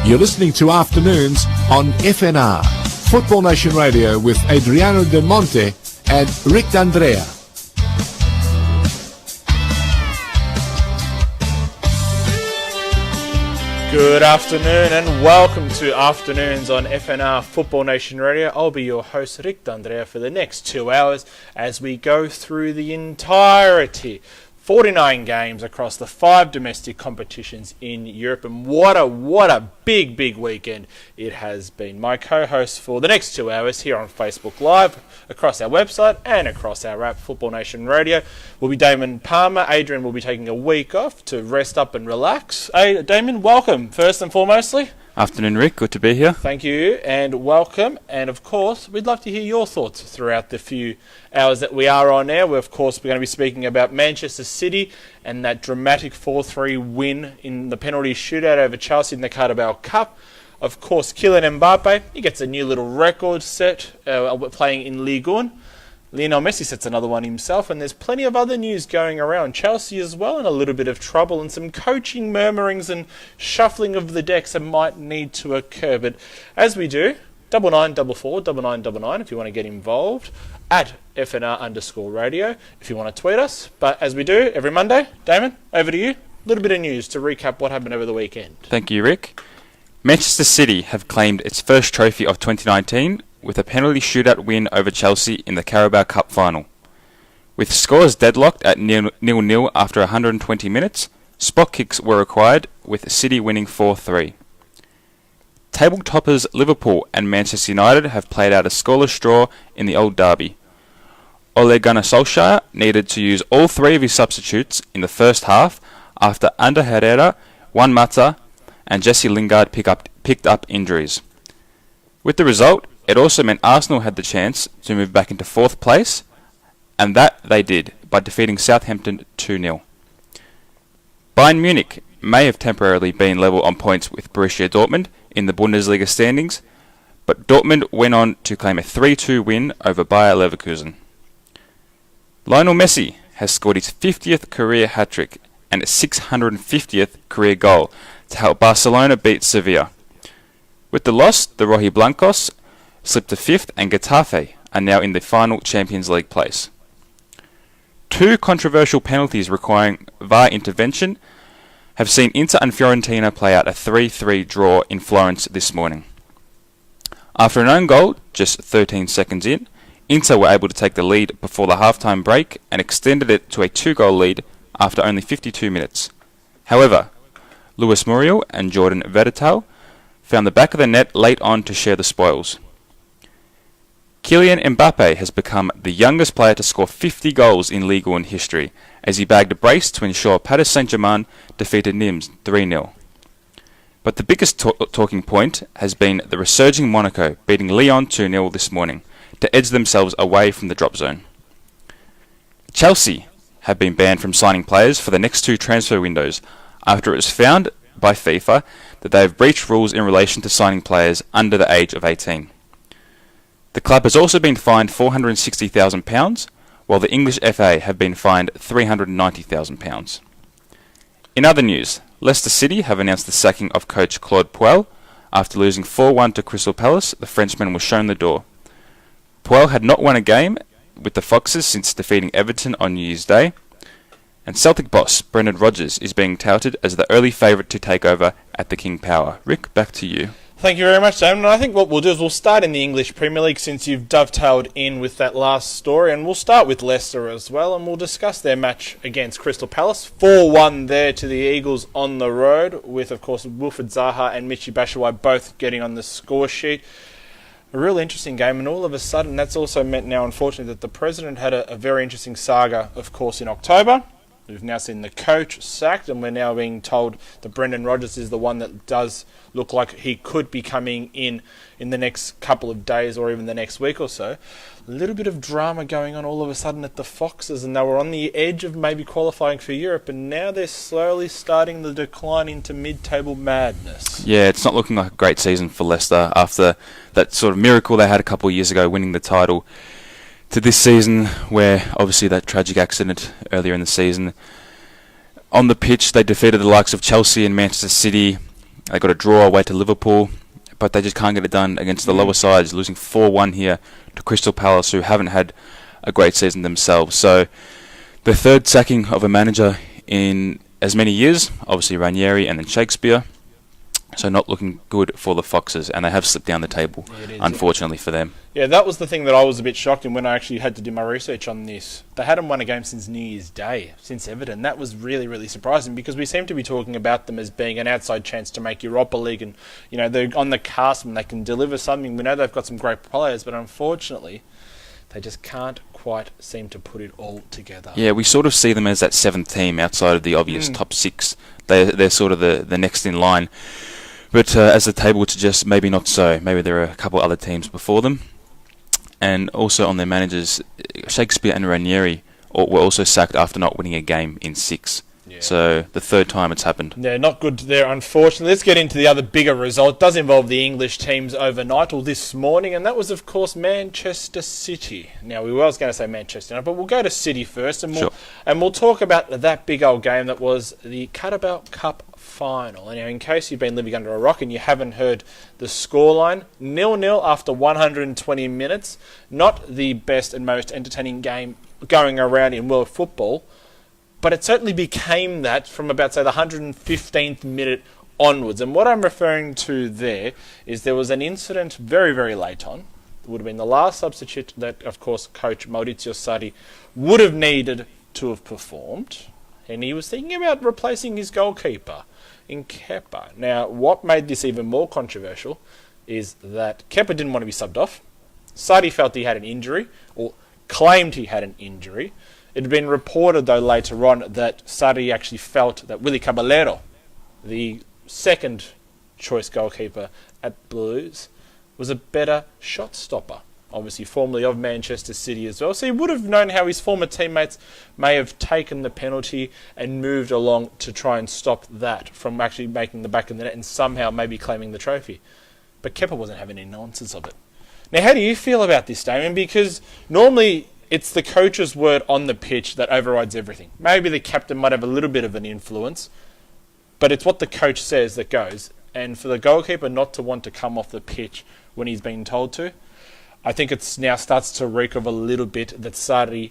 You're listening to Afternoons on FNR, Football Nation Radio with Adriano De Monte and Rick D'Andreaand. Good afternoon and welcome to Afternoons on FNR Football Nation Radio. I'll be your host, Rick D'Andreaand, for the next 2 hours as we go through the entirety 49 games across the 5 domestic competitions in Europe, and what a big weekend it has been. My co-host for the next 2 hours here on Facebook Live, across our website and across our app, Football Nation Radio, will be Damon Palmar. Adrian will be taking a week off to rest up and relax. Hey, Damon, welcome, first and foremostly. Afternoon, Rick. Good to be here. Thank you and welcome. And of course, we'd love to hear your thoughts throughout the few hours that we are on air. We're going to be speaking about Manchester City and that dramatic 4-3 win in the penalty shootout over Chelsea in the Carabao Cup. Of course, Kylian Mbappe, he gets a new little record set playing in Ligue 1. Lionel Messi sets another one himself, and there's plenty of other news going around. Chelsea as well in a little bit of trouble, and some coaching murmurings and shuffling of the decks that might need to occur. But as we do, 9944 if you want to get involved, at FNR_radio if you want to tweet us. But as we do every Monday, Damon, over to you. A little bit of news to recap what happened over the weekend. Thank you, Rick. Manchester City have claimed its first trophy of 2019 with a penalty shootout win over Chelsea in the Carabao Cup final. With scores deadlocked at 0-0 after 120 minutes, spot kicks were required, with City winning 4-3. Table toppers Liverpool and Manchester United have played out a scoreless draw in the Old Derby. Ole Gunnar Solskjaer needed to use all 3 of his substitutes in the first half after Ander Herrera, Juan Mata and Jesse Lingard picked up injuries. With the result, it also meant Arsenal had the chance to move back into 4th place, and that they did by defeating Southampton 2-0. Bayern Munich may have temporarily been level on points with Borussia Dortmund in the Bundesliga standings, but Dortmund went on to claim a 3-2 win over Bayer Leverkusen. Lionel Messi has scored his 50th career hat-trick and his 650th career goal to help Barcelona beat Sevilla. With the loss, the Rojiblancos slipped to 5th, and Getafe are now in the final Champions League place. 2 controversial penalties requiring VAR intervention have seen Inter and Fiorentina play out a 3-3 draw in Florence this morning. After an own goal, just 13 seconds in, Inter were able to take the lead before the half-time break and extended it to a 2-goal lead after only 52 minutes. However, Luis Muriel and Jordan Veretout found the back of the net late on to share the spoils. Kylian Mbappe has become the youngest player to score 50 goals in Ligue 1 history, as he bagged a brace to ensure Paris Saint-Germain defeated Nimes 3-0. But the biggest talking point has been the resurging Monaco beating Lyon 2-0 this morning to edge themselves away from the drop zone. Chelsea have been banned from signing players for the next 2 transfer windows after it was found by FIFA that they have breached rules in relation to signing players under the age of 18. The club has also been fined £460,000, while the English FA have been fined £390,000. In other news, Leicester City have announced the sacking of coach Claude Puel. After losing 4-1 to Crystal Palace, the Frenchman was shown the door. Puel had not won a game with the Foxes since defeating Everton on New Year's Day, and Celtic boss Brendan Rodgers is being touted as the early favourite to take over at the King Power. Rick, back to you. Thank you very much, Damon. And I think what we'll do is we'll start in the English Premier League since you've dovetailed in with that last story, and we'll start with Leicester as well, and we'll discuss their match against Crystal Palace. 4-1 there to the Eagles on the road, with, of course, Wilfried Zaha and Michy Batshuayi both getting on the score sheet. A real interesting game, and all of a sudden that's also meant now, unfortunately, that the president had a very interesting saga, of course, in October. We've now seen the coach sacked, and we're now being told that Brendan Rodgers is the one that does look like he could be coming in the next couple of days or even the next week or so. A little bit of drama going on all of a sudden at the Foxes, and they were on the edge of maybe qualifying for Europe, and now they're slowly starting the decline into mid-table madness. Yeah, it's not looking like a great season for Leicester after that sort of miracle they had a couple of years ago, winning the title, to this season where obviously that tragic accident earlier in the season. On the pitch, they defeated the likes of Chelsea and Manchester City, They got a draw away to Liverpool, but they just can't get it done against the lower sides, losing 4-1 here to Crystal Palace, who haven't had a great season themselves. So the third sacking of a manager in as many years, obviously Ranieri and then Shakespeare. So not looking good for the Foxes, and they have slipped down the table, unfortunately for them. Yeah, that was the thing that I was a bit shocked in when I actually had to do my research on this. They hadn't won a game since New Year's Day, since Everton. That was really, really surprising because we seem to be talking about them as being an outside chance to make Europa League, and they're on the cusp and they can deliver something. We know they've got some great players, but unfortunately, they just can't quite seem to put it all together. Yeah, we sort of see them as that seventh team outside of the obvious top six. They're sort of the next in line. But as the table would suggest, maybe not so. Maybe there are a couple other teams before them. And also on their managers, Shakespeare and Ranieri were also sacked after not winning a game in 6. Yeah. So the third time it's happened. Yeah, not good there, unfortunately. Let's get into the other bigger result. It does involve the English teams overnight or this morning, and that was, of course, Manchester City. Now, we was going to say Manchester United, but we'll go to City first, and we'll talk about that big old game that was the Carabao Cup final. And now, in case you've been living under a rock and you haven't heard the scoreline, 0-0 after 120 minutes. Not the best and most entertaining game going around in world football, but it certainly became that from about, say, the 115th minute onwards. And what I'm referring to there is there was an incident very, very late on. It would have been the last substitute that, of course, coach Maurizio Sarri would have needed to have performed. And he was thinking about replacing his goalkeeper in Kepa. Now, what made this even more controversial is that Kepa didn't want to be subbed off. Sarri felt he had an injury, or claimed he had an injury. It had been reported, though, later on that Sarri actually felt that Willy Caballero, the second choice goalkeeper at Blues, was a better shot stopper. Obviously, formerly of Manchester City as well. So he would have known how his former teammates may have taken the penalty and moved along to try and stop that from actually making the back of the net and somehow maybe claiming the trophy. But Kepa wasn't having any nonsense of it. Now, how do you feel about this, Damien? Because normally it's the coach's word on the pitch that overrides everything. Maybe the captain might have a little bit of an influence, but it's what the coach says that goes. And for the goalkeeper not to want to come off the pitch when he's been told to, I think it now starts to reek of a little bit that Sarri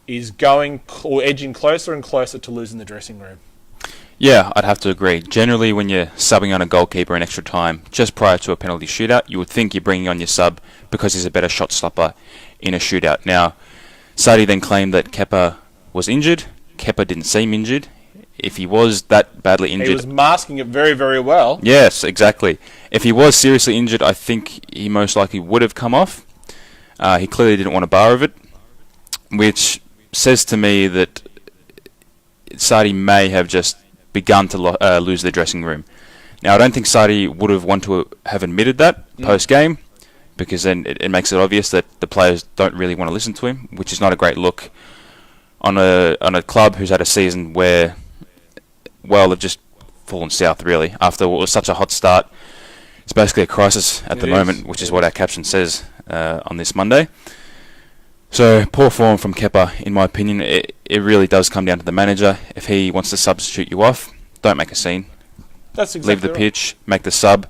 is going or edging closer and closer to losing the dressing room. Yeah, I'd have to agree. Generally, when you're subbing on a goalkeeper in extra time, just prior to a penalty shootout, you would think you're bringing on your sub because he's a better shot stopper in a shootout. Now, Sarri then claimed that Kepa was injured. Kepa didn't seem injured. If he was that badly injured... He was masking it very, very well. Yes, exactly. If he was seriously injured, I think he most likely would have come off. He clearly didn't want a bar of it, which says to me that Sarri may have just begun to lose the dressing room. Now, I don't think Sarri would have wanted to have admitted that post-game, because then it makes it obvious that the players don't really want to listen to him, which is not a great look on a club who's had a season where, well, they've just fallen south, really. After what was such a hot start, it's basically a crisis at the moment, which is what our caption says on this Monday. So, poor form from Kepa, in my opinion. It really does come down to the manager. If he wants to substitute you off, don't make a scene. That's exactly Leave the pitch, make the sub.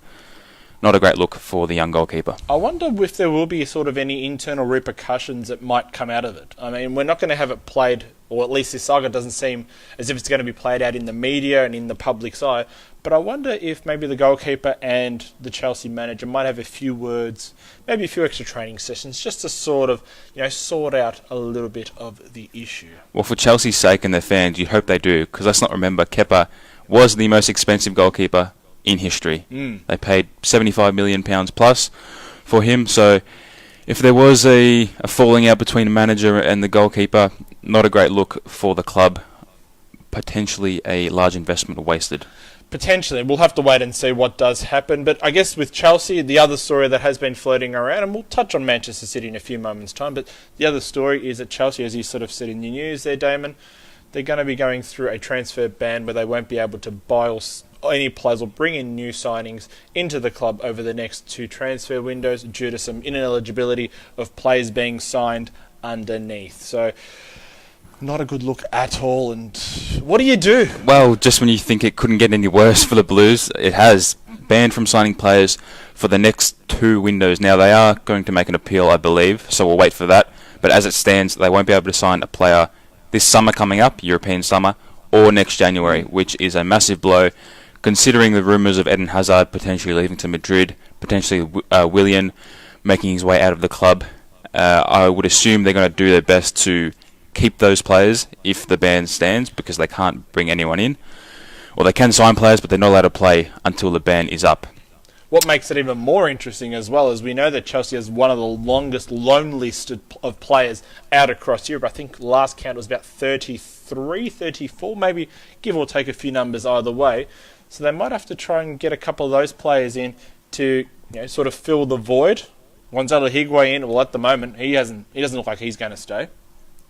Not a great look for the young goalkeeper. I wonder if there will be sort of any internal repercussions that might come out of it. I mean, we're not going to have it played, or at least this saga doesn't seem as if it's going to be played out in the media and in the public's eye. But I wonder if maybe the goalkeeper and the Chelsea manager might have a few words, maybe a few extra training sessions, just to sort of, sort out a little bit of the issue. Well, for Chelsea's sake and their fans, you hope they do, because let's not remember, Kepa was the most expensive goalkeeper in history. They paid £75 million plus for him, so if there was a falling out between the manager and the goalkeeper, not a great look for the club. Potentially a large investment wasted. Potentially. We'll have to wait and see what does happen. But I guess with Chelsea, the other story that has been floating around, and we'll touch on Manchester City in a few moments' time, but the other story is that Chelsea, as you sort of said in your news there, Damon, they're going to be going through a transfer ban where they won't be able to buy any players or bring in new signings into the club over the next 2 transfer windows due to some ineligibility of players being signed underneath. So, not a good look at all. And what do you do? Well, just when you think it couldn't get any worse for the Blues, it has. banned from signing players for the next 2 windows. Now, they are going to make an appeal, I believe, so we'll wait for that. But as it stands, they won't be able to sign a player this summer coming up, European summer, or next January, which is a massive blow, considering the rumours of Eden Hazard potentially leaving to Madrid, potentially Willian making his way out of the club. I would assume they're going to do their best to keep those players if the ban stands, because they can't bring anyone in. Or they can sign players, but they're not allowed to play until the ban is up. What makes it even more interesting as well is we know that Chelsea has one of the longest loan lists of players out across Europe. I think last count was about 33, 34, maybe give or take a few numbers either way. So they might have to try and get a couple of those players in to sort of fill the void. Gonzalo Higuain, well, at the moment, he doesn't look like he's going to stay.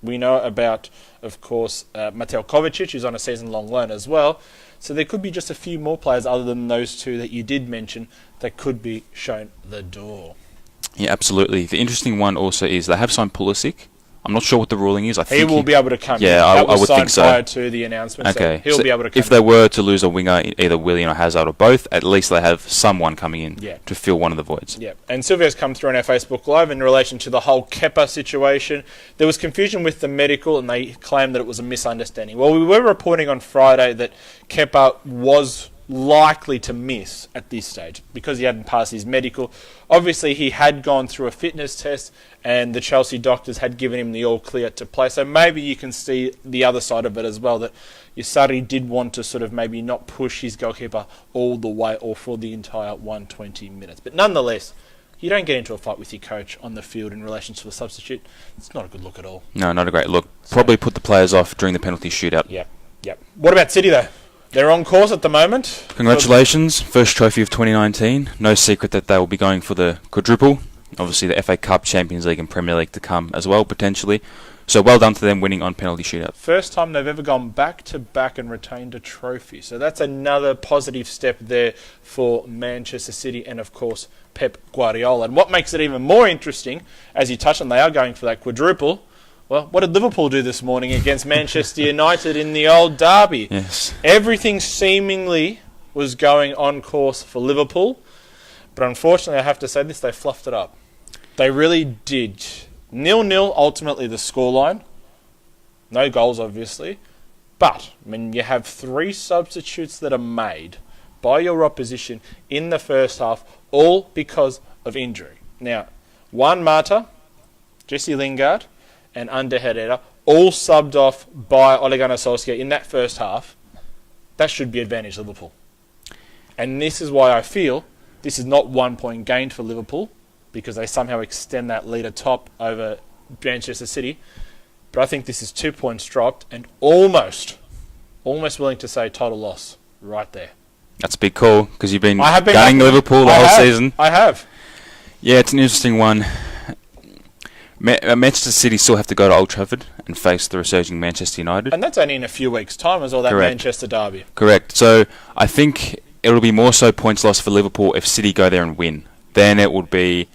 We know about, of course, Mateo Kovacic, who's on a season-long loan as well. So there could be just a few more players other than those 2 that you did mention that could be shown the door. Yeah, absolutely. The interesting one also is they have signed Pulisic. I'm not sure what the ruling is. He will be able to come in. Yeah, I would think so. Prior to the announcement, okay. So he'll be able to come in. If they were to lose a winger, either Willian or Hazard or both, at least they have someone coming in to fill one of the voids. Yeah, and Silvio's come through on our Facebook Live in relation to the whole Kepa situation. There was confusion with the medical, and they claimed that it was a misunderstanding. Well, we were reporting on Friday that Kepa was likely to miss at this stage because he hadn't passed his medical. Obviously, he had gone through a fitness test and the Chelsea doctors had given him the all clear to play. So maybe you can see the other side of it as well, that Sarri did want to sort of maybe not push his goalkeeper all the way or for the entire 120 minutes. But nonetheless, you don't get into a fight with your coach on the field in relation to a substitute. It's not a good look at all. No, not a great look. Probably put the players off during the penalty shootout. Yep. What about City though? They're on course at the moment. Congratulations, first trophy of 2019. No secret that they will be going for the quadruple. Obviously the FA Cup, Champions League and Premier League to come as well, potentially. So well done to them winning on penalty shootout. First time they've ever gone back-to-back and retained a trophy. So that's another positive step there for Manchester City and, of course, Pep Guardiola. And what makes it even more interesting, as you touched on, they are going for that quadruple. Well, what did Liverpool do this morning against Manchester United in the old derby? Yes. Everything Seemingly was going on course for Liverpool, but unfortunately I have to say this, they fluffed it up. They really did. 0-0 ultimately the scoreline. No goals obviously, but when you have 3 substitutes that are made by your opposition in the first half, all because of injury. Now, Juan Mata, Jesse Lingard, and Ander Herrera, all subbed off by Ole Gunnar Solskjaer in that first half. That should be advantage Liverpool. And this is why I feel this is not 1 point gained for Liverpool, because they somehow extend that lead atop over Manchester City. But I think this is 2 points dropped and almost willing to say total loss right there. That's a big call, because you've been gunning Liverpool the whole season. I have. Yeah, it's an interesting one. Manchester City still have to go to Old Trafford and face the resurging Manchester United. And that's only in a few weeks' time as well, that Correct. Manchester derby. Correct. So I think it'll be more so points lost for Liverpool if City go there and win. Then it would be a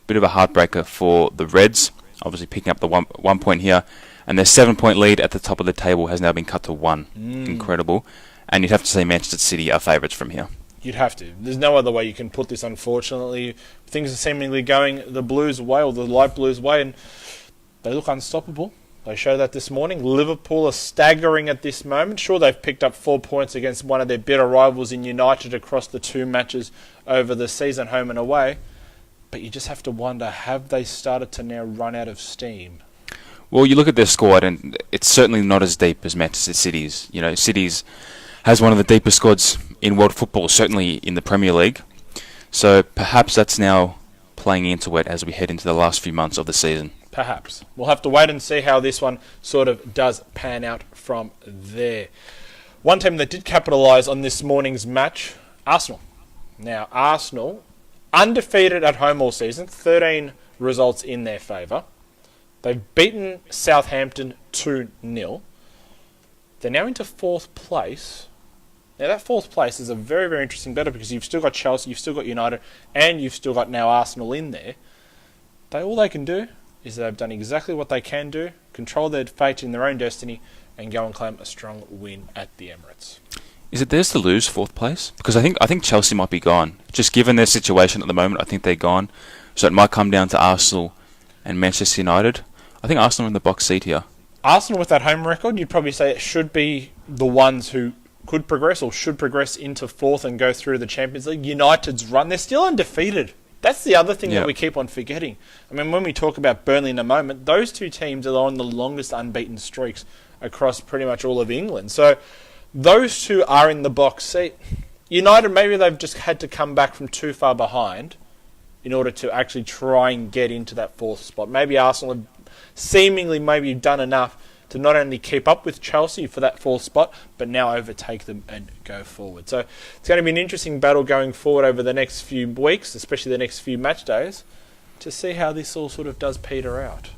bit of a heartbreaker for the Reds, obviously picking up the one point here. And their 7-point lead at the top of the table has now been cut to 1. Incredible. And you'd have to say Manchester City are favourites from here. You'd have to. There's no other way you can put this, unfortunately. Things are seemingly going the Blues' way, or the light Blues' way, and they look unstoppable. They show that this morning. Liverpool are staggering at this moment. Sure, they've picked up 4 points against one of their bitter rivals in United across the 2 matches over the season, home and away. But you just have to wonder, have they started to now run out of steam? Well, you look at their squad, and it's certainly not as deep as Manchester City's. You know, City's has one of the deepest squads in world football, certainly in the Premier League. So perhaps that's now playing into it as we head into the last few months of the season. Perhaps. We'll have to wait and see how this one sort of does pan out from there. One team that did capitalise on this morning's match, Arsenal. Now, Arsenal, undefeated at home all season, 13 results in their favour. They've beaten Southampton 2-0. They're now into 4th place. Now, that 4th place is a very, very interesting battle because you've still got Chelsea, you've still got United, and you've still got now Arsenal in there. All they can do is they've done exactly what they can do, control their fate in their own destiny, and go and claim a strong win at the Emirates. Is it theirs to lose 4th place? Because I think Chelsea might be gone. Just given their situation at the moment, I think they're gone. So it might come down to Arsenal and Manchester United. I think Arsenal are in the box seat here. Arsenal with that home record, you'd probably say it should be the ones who could progress or should progress into 4th and go through the Champions League. United's run, they're still undefeated. That's the other thing that we keep on forgetting. I mean, when we talk about Burnley in a moment, those two teams are on the longest unbeaten streaks across pretty much all of England. So those two are in the box seat. United, maybe they've just had to come back from too far behind in order to actually try and get into that 4th spot. Maybe Arsenal have seemingly maybe done enough to not only keep up with Chelsea for that 4th spot, but now overtake them and go forward. So it's going to be an interesting battle going forward over the next few weeks, especially the next few match days, to see how this all sort of does peter out.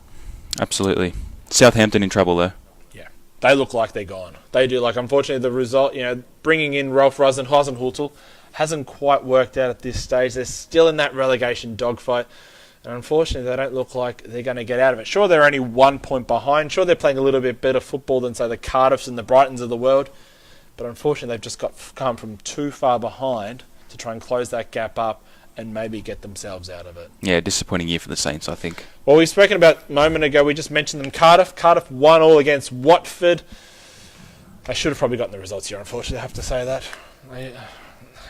Absolutely. Southampton in trouble though. Yeah, they look like they're gone. They do. Like, unfortunately, the result, bringing in Ralf Hasenhüttl hasn't quite worked out at this stage. They're still in that relegation dogfight. And unfortunately, they don't look like they're going to get out of it. Sure, they're only 1 point behind. Sure, they're playing a little bit better football than, say, the Cardiffs and the Brightons of the world. But unfortunately, they've just come from too far behind to try and close that gap up and maybe get themselves out of it. Yeah, disappointing year for the Saints, I think. Well, we've spoken about a moment ago. We just mentioned them. Cardiff 1-1 against Watford. They should have probably gotten the results here, unfortunately, I have to say that.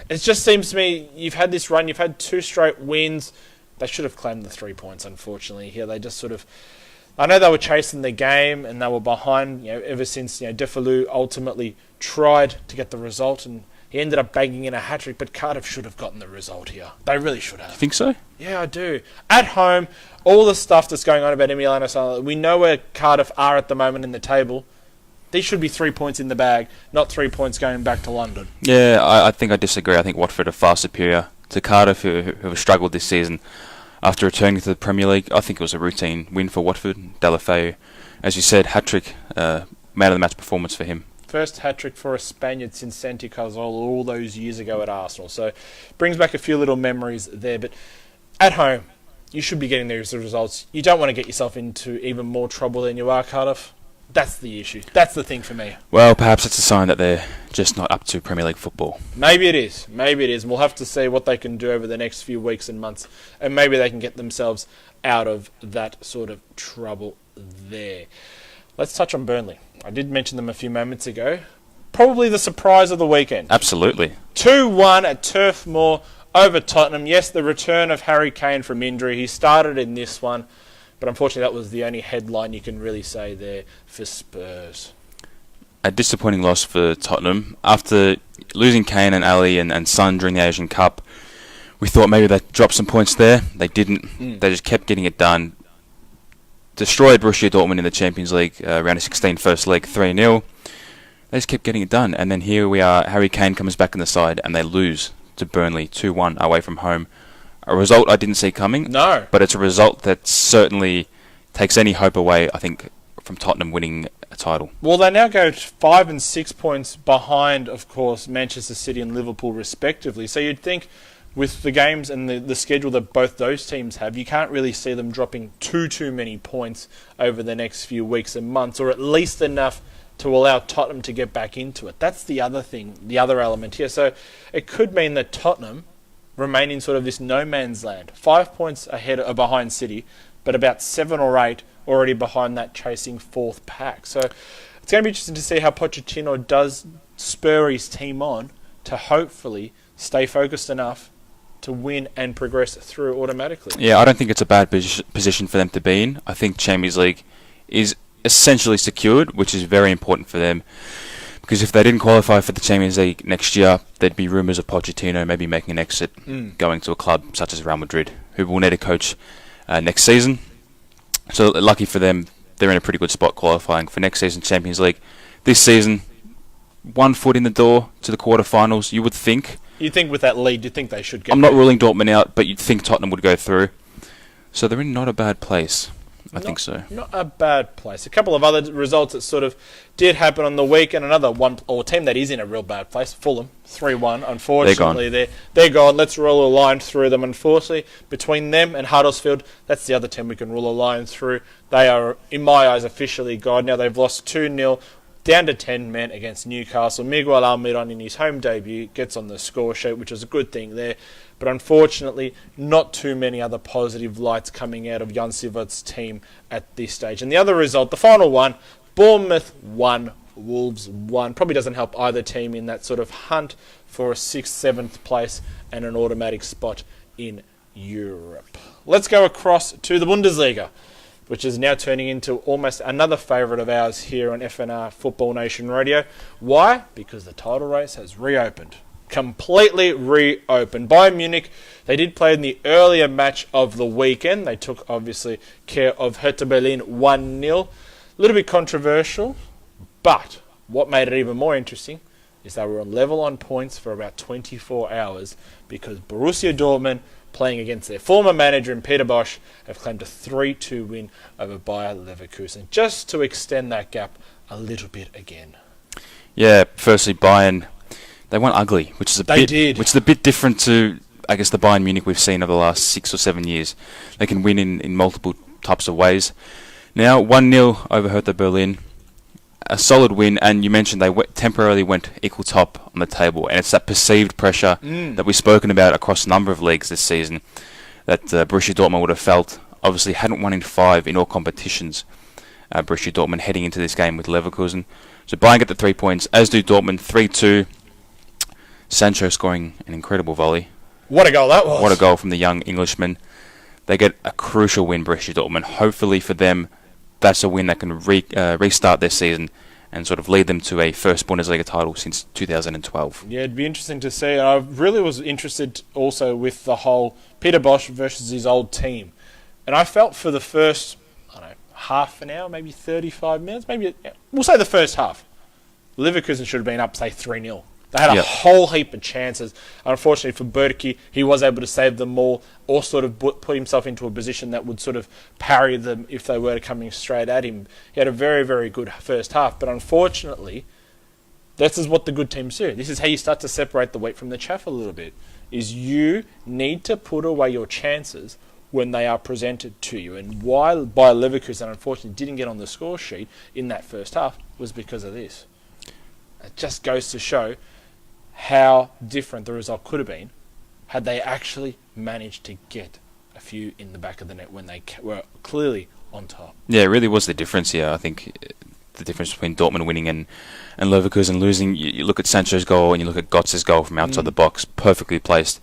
It just seems to me, you've had this run, you've had 2 straight wins. They should have claimed the 3 points, unfortunately. Here they just sort of... I know they were chasing the game and they were behind, ever since, Defalou ultimately tried to get the result and he ended up bagging in a hat-trick, but Cardiff should have gotten the result here. They really should have. You think so? Yeah, I do. At home, all the stuff that's going on about Emiliano Sala, we know where Cardiff are at the moment in the table. These should be 3 points in the bag, not 3 points going back to London. Yeah, I think I disagree. I think Watford are far superior to Cardiff, who have struggled this season. After returning to the Premier League, I think it was a routine win for Watford. Deulofeu, as you said, hat-trick, man of the match performance for him. First hat-trick for a Spaniard since Santi Cazorla all those years ago at Arsenal. So brings back a few little memories there. But at home, you should be getting these results. You don't want to get yourself into even more trouble than you are, Cardiff. That's the issue. That's the thing for me. Well, perhaps it's a sign that they're just not up to Premier League football. Maybe it is. Maybe it is. And we'll have to see what they can do over the next few weeks and months. And maybe they can get themselves out of that sort of trouble there. Let's touch on Burnley. I did mention them a few moments ago. Probably the surprise of the weekend. Absolutely. 2-1 at Turf Moor over Tottenham. Yes, the return of Harry Kane from injury. He started in this one. But unfortunately, that was the only headline you can really say there for Spurs. A disappointing loss for Tottenham. After losing Kane and Ali and Son during the Asian Cup, we thought maybe they'd drop some points there. They didn't. They just kept getting it done. Destroyed Borussia Dortmund in the Champions League, round of 16, first leg, 3-0. They just kept getting it done. And then here we are, Harry Kane comes back in the side, and they lose to Burnley, 2-1 away from home. A result I didn't see coming. No. But it's a result that certainly takes any hope away, I think, from Tottenham winning a title. Well, they now go 5 and 6 points behind, of course, Manchester City and Liverpool respectively. So you'd think with the games and the schedule that both those teams have, you can't really see them dropping too many points over the next few weeks and months, or at least enough to allow Tottenham to get back into it. That's the other thing, the other element here. So it could mean that Tottenham remain in sort of this no man's land. 5 points ahead or behind City, but about 7 or 8 already behind that chasing 4th pack. So it's going to be interesting to see how Pochettino does spur his team on to hopefully stay focused enough to win and progress through automatically. Yeah, I don't think it's a bad position for them to be in. I think Champions League is essentially secured, which is very important for them. Because if they didn't qualify for the Champions League next year, there'd be rumours of Pochettino maybe making an exit, going to a club such as Real Madrid, who will need a coach next season. So lucky for them, they're in a pretty good spot qualifying for next season's Champions League. This season, 1 foot in the door to the quarterfinals, you would think. You'd think with that lead, you'd think they should get I'm not ruling Dortmund out, but you'd think Tottenham would go through. So they're in not a bad place. I think so. Not a bad place. A couple of other results that sort of did happen on the week, and another team that is in a real bad place, Fulham, 3-1. Unfortunately, they're gone. Let's roll a line through them. Unfortunately, between them and Huddersfield, that's the other team we can roll a line through. They are, in my eyes, officially gone. Now they've lost 2-0. down to 10 men against Newcastle. Miguel Almiron in his home debut gets on the score sheet, which is a good thing there. But unfortunately, not too many other positive lights coming out of Jan Sivot's team at this stage. And the other result, the final one, Bournemouth 1, Wolves 1. Probably doesn't help either team in that sort of hunt for a 6th, 7th place and an automatic spot in Europe. Let's go across to the Bundesliga, which is now turning into almost another favourite of ours here on FNR Football Nation Radio. Why? Because the title race has reopened. Completely reopened. Bayern Munich, they did play in the earlier match of the weekend. They took, obviously, care of Hertha Berlin 1-0. A little bit controversial, but what made it even more interesting is they were on level on points for about 24 hours because Borussia Dortmund, playing against their former manager in Peter Bosch, have claimed a 3-2 win over Bayer Leverkusen, just to extend that gap a little bit again. Yeah, firstly, Bayern, they went ugly, which is a bit different to, I guess, the Bayern Munich we've seen over the last 6 or 7 years. They can win in multiple types of ways. Now, 1-0 over Hertha Berlin, a solid win, and you mentioned they temporarily went equal top on the table, and it's that perceived pressure that we've spoken about across a number of leagues this season that Borussia Dortmund would have felt. Obviously, hadn't won in 5 in all competitions. Borussia Dortmund heading into this game with Leverkusen. So Bayern get the 3 points, as do Dortmund, 3-2. Sancho scoring an incredible volley. What a goal that was. What a goal from the young Englishman. They get a crucial win, Borussia Dortmund. Hopefully for them, that's a win that can restart their season and sort of lead them to a first Bundesliga title since 2012. Yeah, it'd be interesting to see. I really was interested also with the whole Peter Bosch versus his old team. And I felt for the first, half an hour, maybe 35 minutes, we'll say the first half, Leverkusen should have been up, say, 3-0. They had a whole heap of chances. Unfortunately for Bürki, he was able to save them all or sort of put himself into a position that would sort of parry them if they were coming straight at him. He had a very, very good first half. But unfortunately, this is what the good teams do. This is how you start to separate the wheat from the chaff a little bit, is you need to put away your chances when they are presented to you. And why Bayer Leverkusen, unfortunately, didn't get on the score sheet in that first half was because of this. It just goes to show how different the result could have been had they actually managed to get a few in the back of the net when they were clearly on top. Yeah, it really was the difference here. I think the difference between Dortmund winning and Leverkusen losing, you look at Sancho's goal and you look at Götze's goal from outside the box, perfectly placed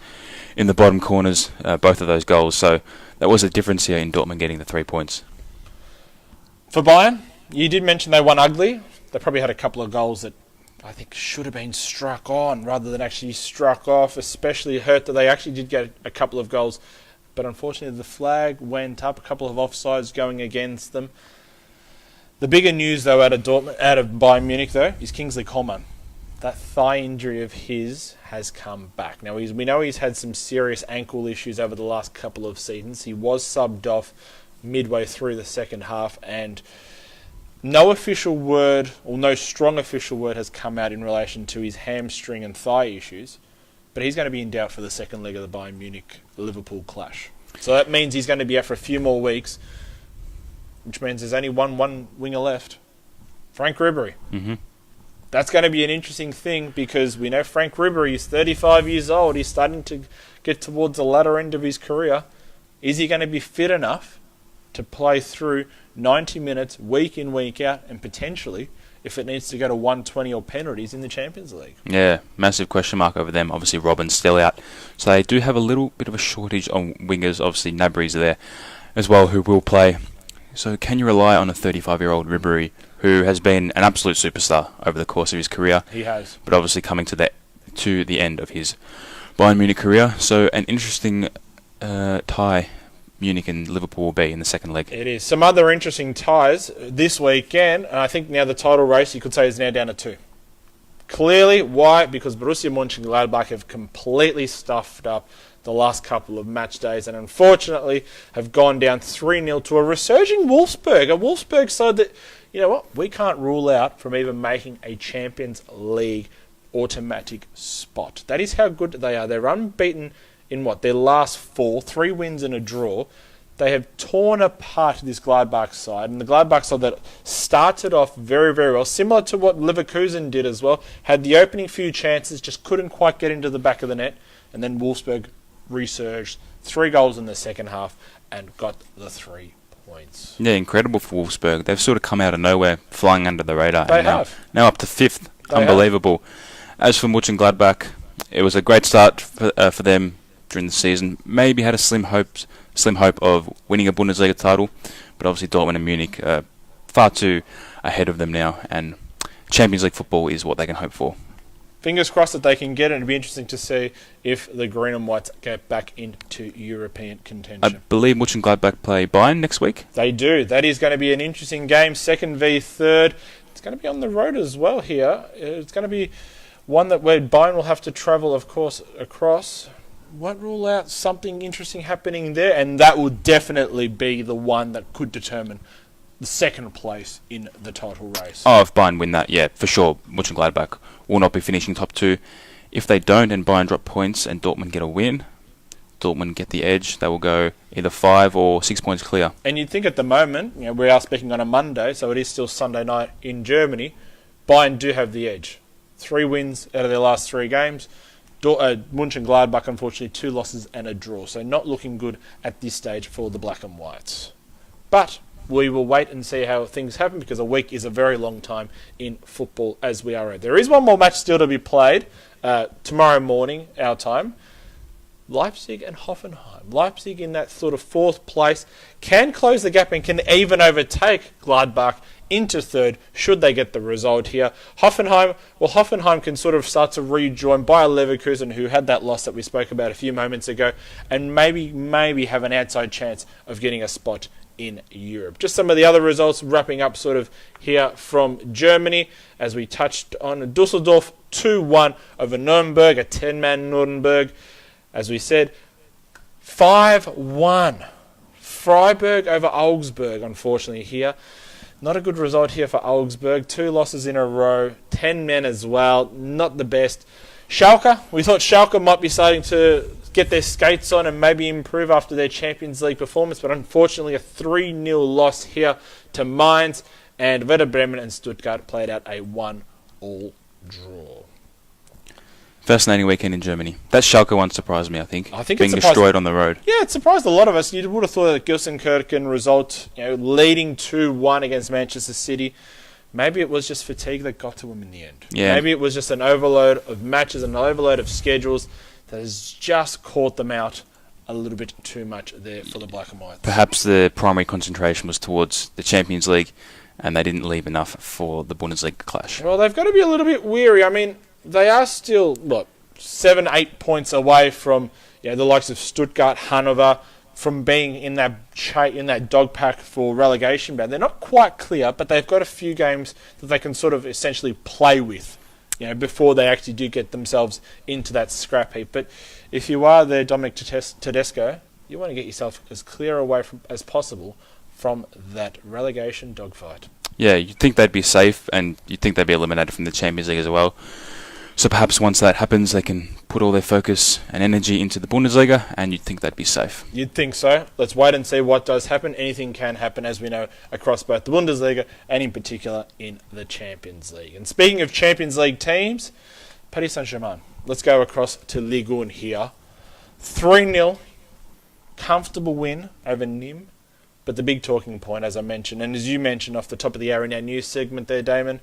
in the bottom corners, both of those goals. So that was the difference here in Dortmund getting the 3 points. For Bayern, you did mention they won ugly. They probably had a couple of goals that I think should have been struck on rather than actually struck off, especially Hertha. They actually did get a couple of goals, but unfortunately the flag went up, a couple of offsides going against them. The bigger news, though, out of Bayern Munich, though, is Kingsley Coman. That thigh injury of his has come back. Now, we know he's had some serious ankle issues over the last couple of seasons. He was subbed off midway through the second half, and no official word, or no strong official word, has come out in relation to his hamstring and thigh issues, but he's going to be in doubt for the second leg of the Bayern Munich-Liverpool clash. So that means he's going to be out for a few more weeks, which means there's only one winger left, Frank Ribery. Mm-hmm. That's going to be an interesting thing because we know Frank Ribery is 35 years old. He's starting to get towards the latter end of his career. Is he going to be fit enough to play through 90 minutes, week in, week out, and potentially, if it needs to go to 120 or penalties, in the Champions League? Yeah, massive question mark over them. Obviously, Robben's still out. So they do have a little bit of a shortage on wingers. Obviously, Gnabry's there as well, who will play. So can you rely on a 35-year-old Ribery, who has been an absolute superstar over the course of his career? He has. But obviously coming to the end of his Bayern Munich career. So an interesting tie Munich and Liverpool will be in the second leg. It is. Some other interesting ties this weekend, and I think now the title race, you could say, is now down to 2. Clearly, why? Because Borussia Mönchengladbach have completely stuffed up the last couple of match days and unfortunately have gone down 3-0 to a resurging Wolfsburg. A Wolfsburg side that, you know what, we can't rule out from even making a Champions League automatic spot. That is how good they are. They're unbeaten in their last 4, 3 wins and a draw. they have torn apart this Gladbach side, and the Gladbach side that started off very, very well, similar to what Leverkusen did as well, had the opening few chances, just couldn't quite get into the back of the net, and then Wolfsburg resurged, 3 goals in the second half, and got the 3 points. Yeah, incredible for Wolfsburg. They've sort of come out of nowhere, flying under the radar. They have. Now up to 5th. Unbelievable. As for Mönchengladbach, it was a great start for them during the season. Maybe had a slim hope of winning a Bundesliga title, but obviously Dortmund and Munich are far too ahead of them now, and Champions League football is what they can hope for. Fingers crossed that they can get it. It'll be interesting to see if the Green and Whites get back into European contention. I believe Mönchengladbach play Bayern next week. They do. That is going to be an interesting game, 2nd v 3rd. It's going to be on the road as well here. It's going to be one where Bayern will have to travel, of course, across. Won't rule out something interesting happening there, and that will definitely be the one that could determine the 2nd place in the title race. Oh, if Bayern win that, yeah, for sure, Mönchengladbach will not be finishing top 2. If they don't and Bayern drop points and Dortmund get a win, Dortmund get the edge, they will go either 5 or 6 points clear. And you'd think at the moment, we are speaking on a Monday, so it is still Sunday night in Germany, Bayern do have the edge. 3 wins out of their last 3 games. Mönchengladbach, unfortunately, 2 losses and a draw. So not looking good at this stage for the Black and Whites. But we will wait and see how things happen, because a week is a very long time in football as we are at. There is one more match still to be played tomorrow morning, our time. Leipzig and Hoffenheim. Leipzig in that sort of 4th place can close the gap and can even overtake Gladbach into 3rd should they get the result here. Hoffenheim can sort of start to rejoin Bayer Leverkusen, who had that loss that we spoke about a few moments ago, and maybe have an outside chance of getting a spot in Europe. Just some of the other results wrapping up sort of here from Germany, as we touched on. Dusseldorf 2-1 over Nuremberg, a 10-man Nuremberg. As we said, 5-1 Freiburg over Augsburg, unfortunately here. Not a good result here for Augsburg. 2 losses in a row, 10 men as well, not the best. Schalke, we thought Schalke might be starting to get their skates on and maybe improve after their Champions League performance, but unfortunately a 3-0 loss here to Mainz, and Werder Bremen and Stuttgart played out a 1-1 draw. Fascinating weekend in Germany. That Schalke one surprised me, I think. Being it destroyed on the road. Yeah, it surprised a lot of us. You would have thought that Gelsenkirchen result, leading 2-1 against Manchester City, maybe it was just fatigue that got to them in the end. Yeah. Maybe it was just an overload of matches, an overload of schedules that has just caught them out a little bit too much there for the Black and Whites. Perhaps the primary concentration was towards the Champions League, and they didn't leave enough for the Bundesliga clash. Well, they've got to be a little bit weary. I mean, they are still, 7-8 points away from the likes of Stuttgart, Hanover, from being in that dog pack for relegation bound. They're not quite clear, but they've got a few games that they can sort of essentially play with, before they actually do get themselves into that scrap heap. But if you are there, Dominic Tedesco, you want to get yourself as clear away as possible from that relegation dogfight. Yeah, you'd think they'd be safe, and you'd think they'd be eliminated from the Champions League as well. So perhaps once that happens, they can put all their focus and energy into the Bundesliga, and you'd think they'd be safe. You'd think so. Let's wait and see what does happen. Anything can happen, as we know, across both the Bundesliga and in particular in the Champions League. And speaking of Champions League teams, Paris Saint-Germain. Let's go across to Ligue 1 here. 3-0, comfortable win over Nîmes. But the big talking point, as I mentioned, and as you mentioned off the top of the hour in our news segment there, Damon,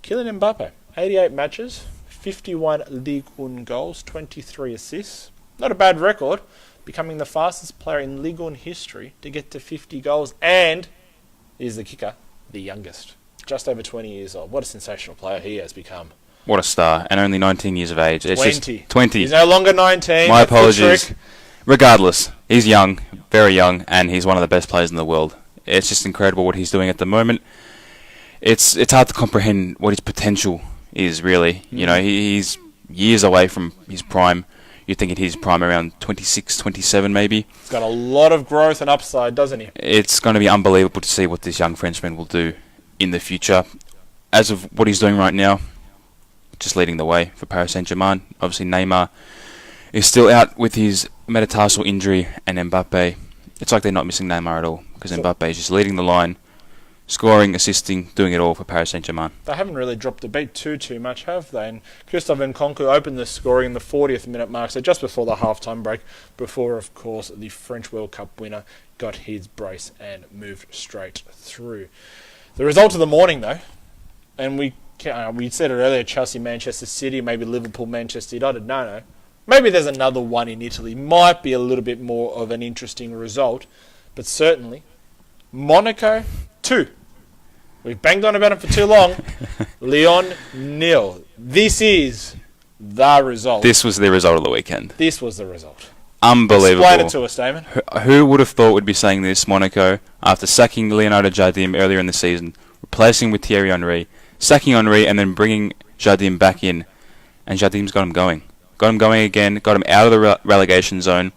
Kylian Mbappe, 88 matches, 51 Ligue 1 goals, 23 assists. Not a bad record, becoming the fastest player in Ligue 1 history to get to 50 goals, and, here's the kicker, the youngest. Just over 20 years old. What a sensational player he has become. What a star, and only 19 years of age. It's 20. Just 20. He's no longer 19. My apologies. Regardless, he's young, very young, and he's one of the best players in the world. It's just incredible what he's doing at the moment. It's hard to comprehend what his potential is, really. He's years away from his prime. You'd think at his prime around 26, 27 maybe. He's got a lot of growth and upside, doesn't he? It's going to be unbelievable to see what this young Frenchman will do in the future. As of what he's doing right now, just leading the way for Paris Saint-Germain. Obviously Neymar is still out with his metatarsal injury, and Mbappe it's like they're not missing Neymar at all, because Mbappe is just leading the line, scoring, assisting, doing it all for Paris Saint-Germain. They haven't really dropped the beat too much, have they? And Christophe Nkunku opened the scoring in the 40th minute mark, so just before the half-time break, before, of course, the French World Cup winner got his brace and moved straight through. The result of the morning, though, and we said it earlier, Chelsea, Manchester City, maybe Liverpool, Manchester United. No. Maybe there's another one in Italy. Might be a little bit more of an interesting result, but certainly Monaco 2. We've banged on about it for too long. Lyon 0. This is the result. This was the result of the weekend. This was the result. Unbelievable. Explain it to us, Damon. Who would have thought we'd be saying this? Monaco, after sacking Leonardo Jardim earlier in the season, replacing with Thierry Henry, sacking Henry, and then bringing Jardim back in, and Jardim's got him going. Got him going again, got him out of the relegation zone.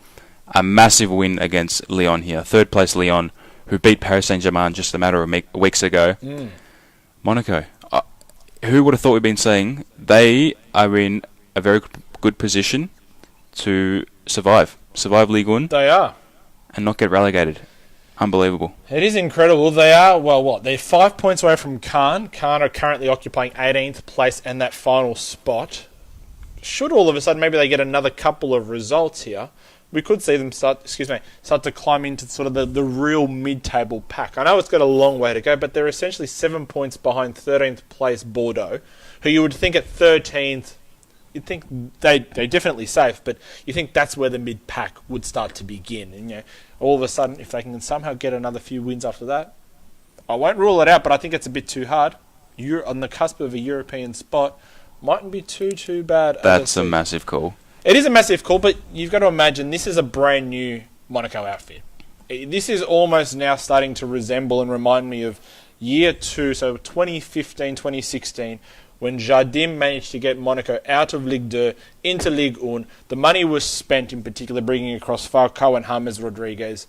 A massive win against Lyon here. Third place Lyon, who beat Paris Saint-Germain just a matter of weeks ago. Monaco. Who would have thought we'd been saying they are in a very good position to survive Ligue 1. They are. And not get relegated. Unbelievable. It is incredible. They are, they're 5 points away from Caen. Caen are currently occupying 18th place and that final spot. Should all of a sudden maybe they get another couple of results here, we could see them start to climb into sort of the real mid-table pack. I know it's got a long way to go, but they're essentially 7 points behind 13th place Bordeaux, who you would think at 13th, you'd think they're definitely safe, but you think that's where the mid-pack would start to begin. And all of a sudden, if they can somehow get another few wins after that, I won't rule it out, but I think it's a bit too hard. You're on the cusp of a European spot. Mightn't be too bad. That's a massive call. It is a massive call, but you've got to imagine this is a brand new Monaco outfit. This is almost now starting to resemble and remind me of year 2, so 2015, 2016, when Jardim managed to get Monaco out of Ligue 2 into Ligue 1. The money was spent, in particular, bringing across Falcao and James Rodriguez,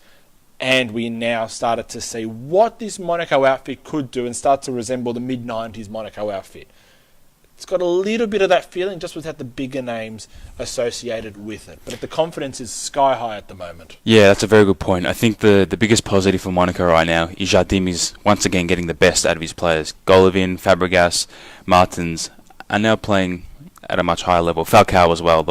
and we now started to see what this Monaco outfit could do and start to resemble the mid-90s Monaco outfit. It's got a little bit of that feeling just without the bigger names associated with it. But the confidence is sky high at the moment. Yeah, that's a very good point. I think the biggest positive for Monaco right now is Jardim is once again getting the best out of his players. Golovin, Fabregas, Martins are now playing at a much higher level. Falcao as well,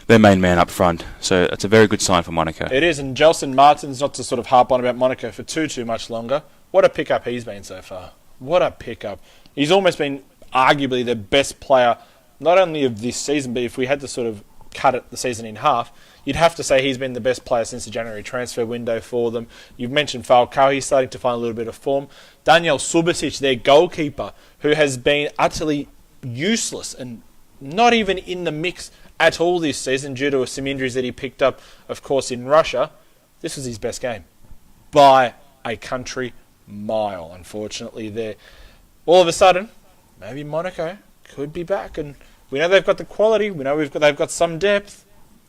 their main man up front. So it's a very good sign for Monaco. It is, and Gelson Martins, not to sort of harp on about Monaco for too much longer, what a pickup he's been so far. What a pickup. He's almost been arguably the best player, not only of this season, but if we had to sort of cut the season in half, you'd have to say he's been the best player since the January transfer window for them. You've mentioned Falcao, he's starting to find a little bit of form. Daniel Subasic, their goalkeeper, who has been utterly useless and not even in the mix at all this season due to some injuries that he picked up, of course, in Russia. This was his best game by a country mile, unfortunately, there. All of a sudden, maybe Monaco could be back, and we know they've got the quality. We know they've got some depth.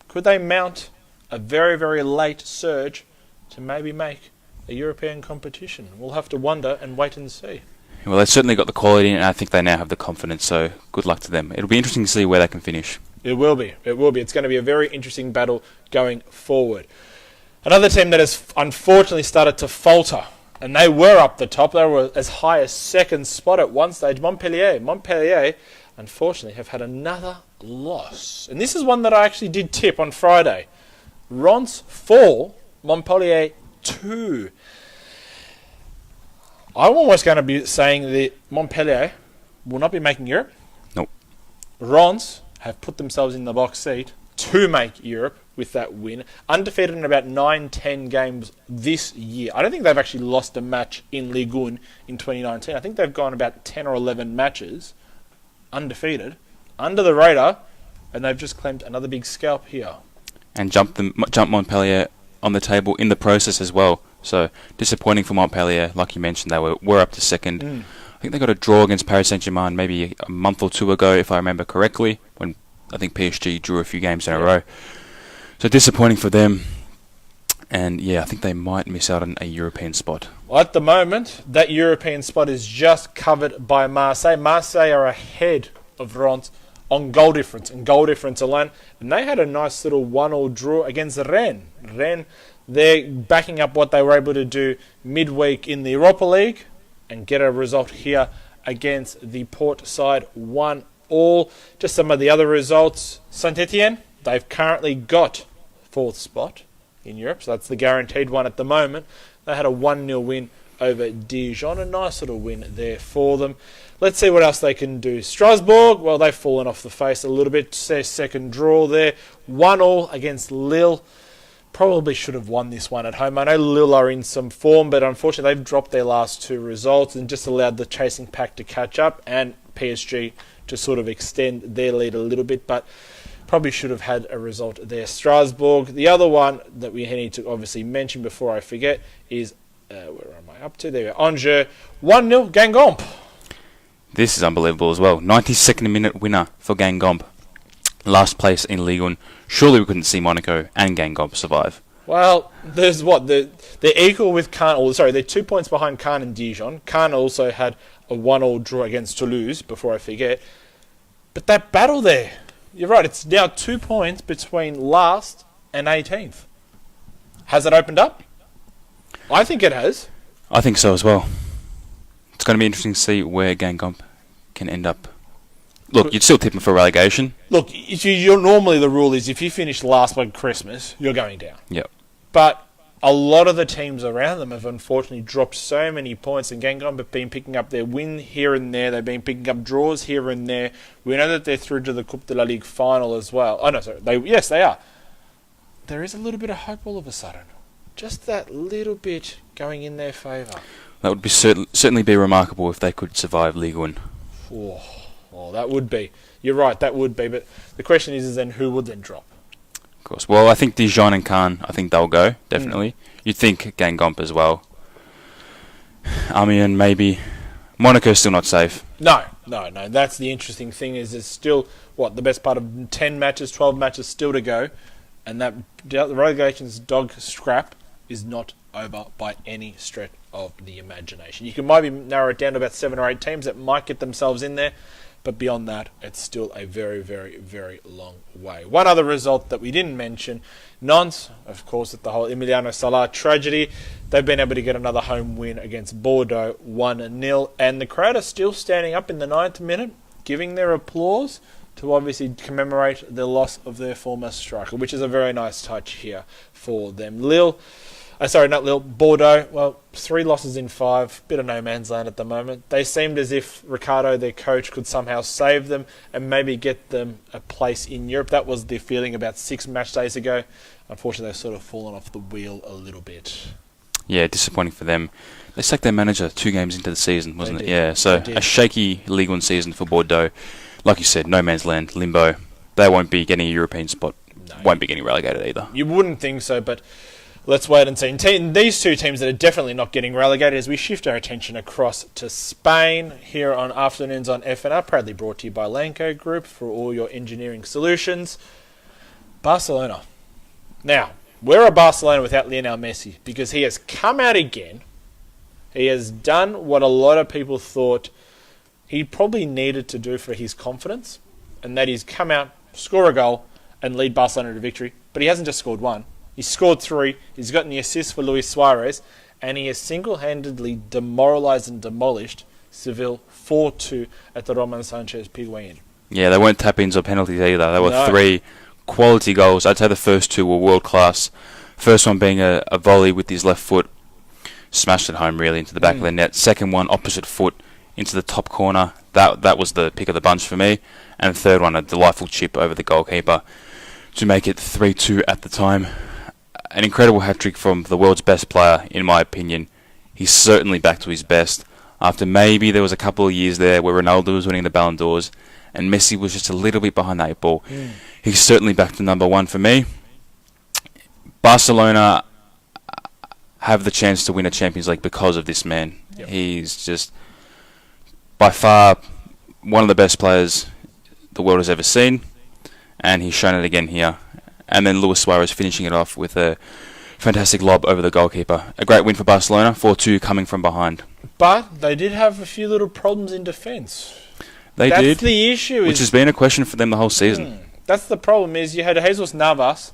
Could they mount a very, very late surge to maybe make a European competition? We'll have to wonder and wait and see. Well, they've certainly got the quality, and I think they now have the confidence, so good luck to them. It'll be interesting to see where they can finish. It will be. It's going to be a very interesting battle going forward. Another team that has unfortunately started to falter, and they were up the top. They were as high as second spot at one stage. Montpellier, unfortunately, have had another loss. And this is one that I actually did tip on Friday. Reims 4, Montpellier 2. I'm almost going to be saying that Montpellier will not be making Europe. Nope. Reims have put themselves in the box seat to make Europe with that win. Undefeated in about 9-10 games this year. I don't think they've actually lost a match in Ligue 1 in 2019. I think they've gone about 10 or 11 matches undefeated, under the radar, and they've just claimed another big scalp here. And jumped Montpellier on the table in the process as well. So disappointing for Montpellier. Like you mentioned, they were up to second. I think they got a draw against Paris Saint-Germain maybe a month or two ago, if I remember correctly, when I think PSG drew a few games in a row. So disappointing for them. And yeah, I think they might miss out on a European spot. Well, at the moment, that European spot is just covered by Marseille. Marseille are ahead of Reims on goal difference, and goal difference alone. And they had a nice little 1-1 draw against Rennes. Rennes They're backing up what they were able to do midweek in the Europa League and get a result here against the Port side, 1-1. Just some of the other results. Saint-Etienne, they've currently got 4th spot in Europe, so that's the guaranteed one at the moment. They had a 1-0 win over Dijon, a nice little win there for them. Let's see what else they can do. Strasbourg, well, they've fallen off the face a little bit. Their second draw there, 1-1 against Lille. Probably should have won this one at home. I know Lille are in some form, but unfortunately they've dropped their last 2 results and just allowed the chasing pack to catch up and PSG to sort of extend their lead a little bit, but probably should have had a result there. Strasbourg. The other one that we need to obviously mention before I forget is, where am I up to? There we are. Angers, 1-0, Guingamp. This is unbelievable as well. 92nd minute winner for Guingamp. Last place in Ligue 1. Surely we couldn't see Monaco and Guingamp survive. Well, there's what? They're equal with Caen. They're 2 points behind Caen and Dijon. Caen also had a 1-1 draw against Toulouse, before I forget. But that battle there, you're right, it's now 2 points between last and 18th. Has it opened up? I think it has. I think so as well. It's going to be interesting to see where Guingamp can end up. Look, you'd still tip them for relegation. Look, you're normally the rule is if you finish last by Christmas, you're going down. Yep. But a lot of the teams around them have unfortunately dropped so many points, and Guingamp have been picking up their win here and there. They've been picking up draws here and there. We know that they're through to the Coupe de la Ligue final as well. Oh, no, sorry. Yes, they are. There is a little bit of hope all of a sudden. Just that little bit going in their favour. That would be certainly be remarkable if they could survive Ligue 1. Oh, that would be. You're right, that would be. But the question is then who would then drop? Of course. Well, I think Dijon and Caen, I think they'll go, definitely. You'd think Guingamp as well. Amiens, maybe. Monaco's still not safe. No. That's the interesting thing is there's still, the best part of 10 matches, 12 matches still to go. And that the relegation's dog scrap is not over by any stretch of the imagination. You can maybe narrow it down to about 7 or 8 teams that might get themselves in there, but beyond that, it's still a very, very, very long way. One other result that we didn't mention, Nantes, of course, at the whole Emiliano Sala tragedy, they've been able to get another home win against Bordeaux, 1-0, and the crowd are still standing up in the 9th minute, giving their applause to obviously commemorate the loss of their former striker, which is a very nice touch here for them. Bordeaux, well, 3 losses in 5, bit of no man's land at the moment. They seemed as if Ricardo, their coach, could somehow save them and maybe get them a place in Europe. That was the feeling about 6 match days ago. Unfortunately, they've sort of fallen off the wheel a little bit. Yeah, disappointing for them. They sacked their manager 2 games into the season, wasn't it? Yeah, so a shaky Ligue 1 season for Bordeaux. Like you said, no man's land, limbo. They won't be getting a European spot. No. Won't be getting relegated either. You wouldn't think so, but let's wait and see. These 2 teams that are definitely not getting relegated as we shift our attention across to Spain here on Afternoons on FNR, proudly brought to you by Lanco Group for all your engineering solutions. Barcelona. Now, where are Barcelona without Lionel Messi? Because he has come out again. He has done what a lot of people thought he probably needed to do for his confidence, and that is come out, score a goal, and lead Barcelona to victory. But he hasn't just scored 1. He's scored 3. He's gotten the assist for Luis Suarez, and he has single-handedly demoralised and demolished Seville 4-2 at the Roman Sanchez Pizjuan. Yeah, they weren't tap-ins or penalties either. They were 3 quality goals. I'd say the first 2 were world-class. First one being a volley with his left foot, smashed it home really into the back of the net. Second one, opposite foot into the top corner. That was the pick of the bunch for me. And the third one, a delightful chip over the goalkeeper to make it 3-2 at the time. An incredible hat-trick from the world's best player, in my opinion. He's certainly back to his best. After maybe there was a couple of years there where Ronaldo was winning the Ballon d'Ors and Messi was just a little bit behind the 8 ball. He's certainly back to number 1 for me. Barcelona have the chance to win a Champions League because of this man. Yep. He's just by far one of the best players the world has ever seen, and he's shown it again here. And then Luis Suarez finishing it off with a fantastic lob over the goalkeeper. A great win for Barcelona, 4-2 coming from behind. But they did have a few little problems in defence. That's did. The issue. Which has been a question for them the whole season. That's the problem is you had Jesus Navas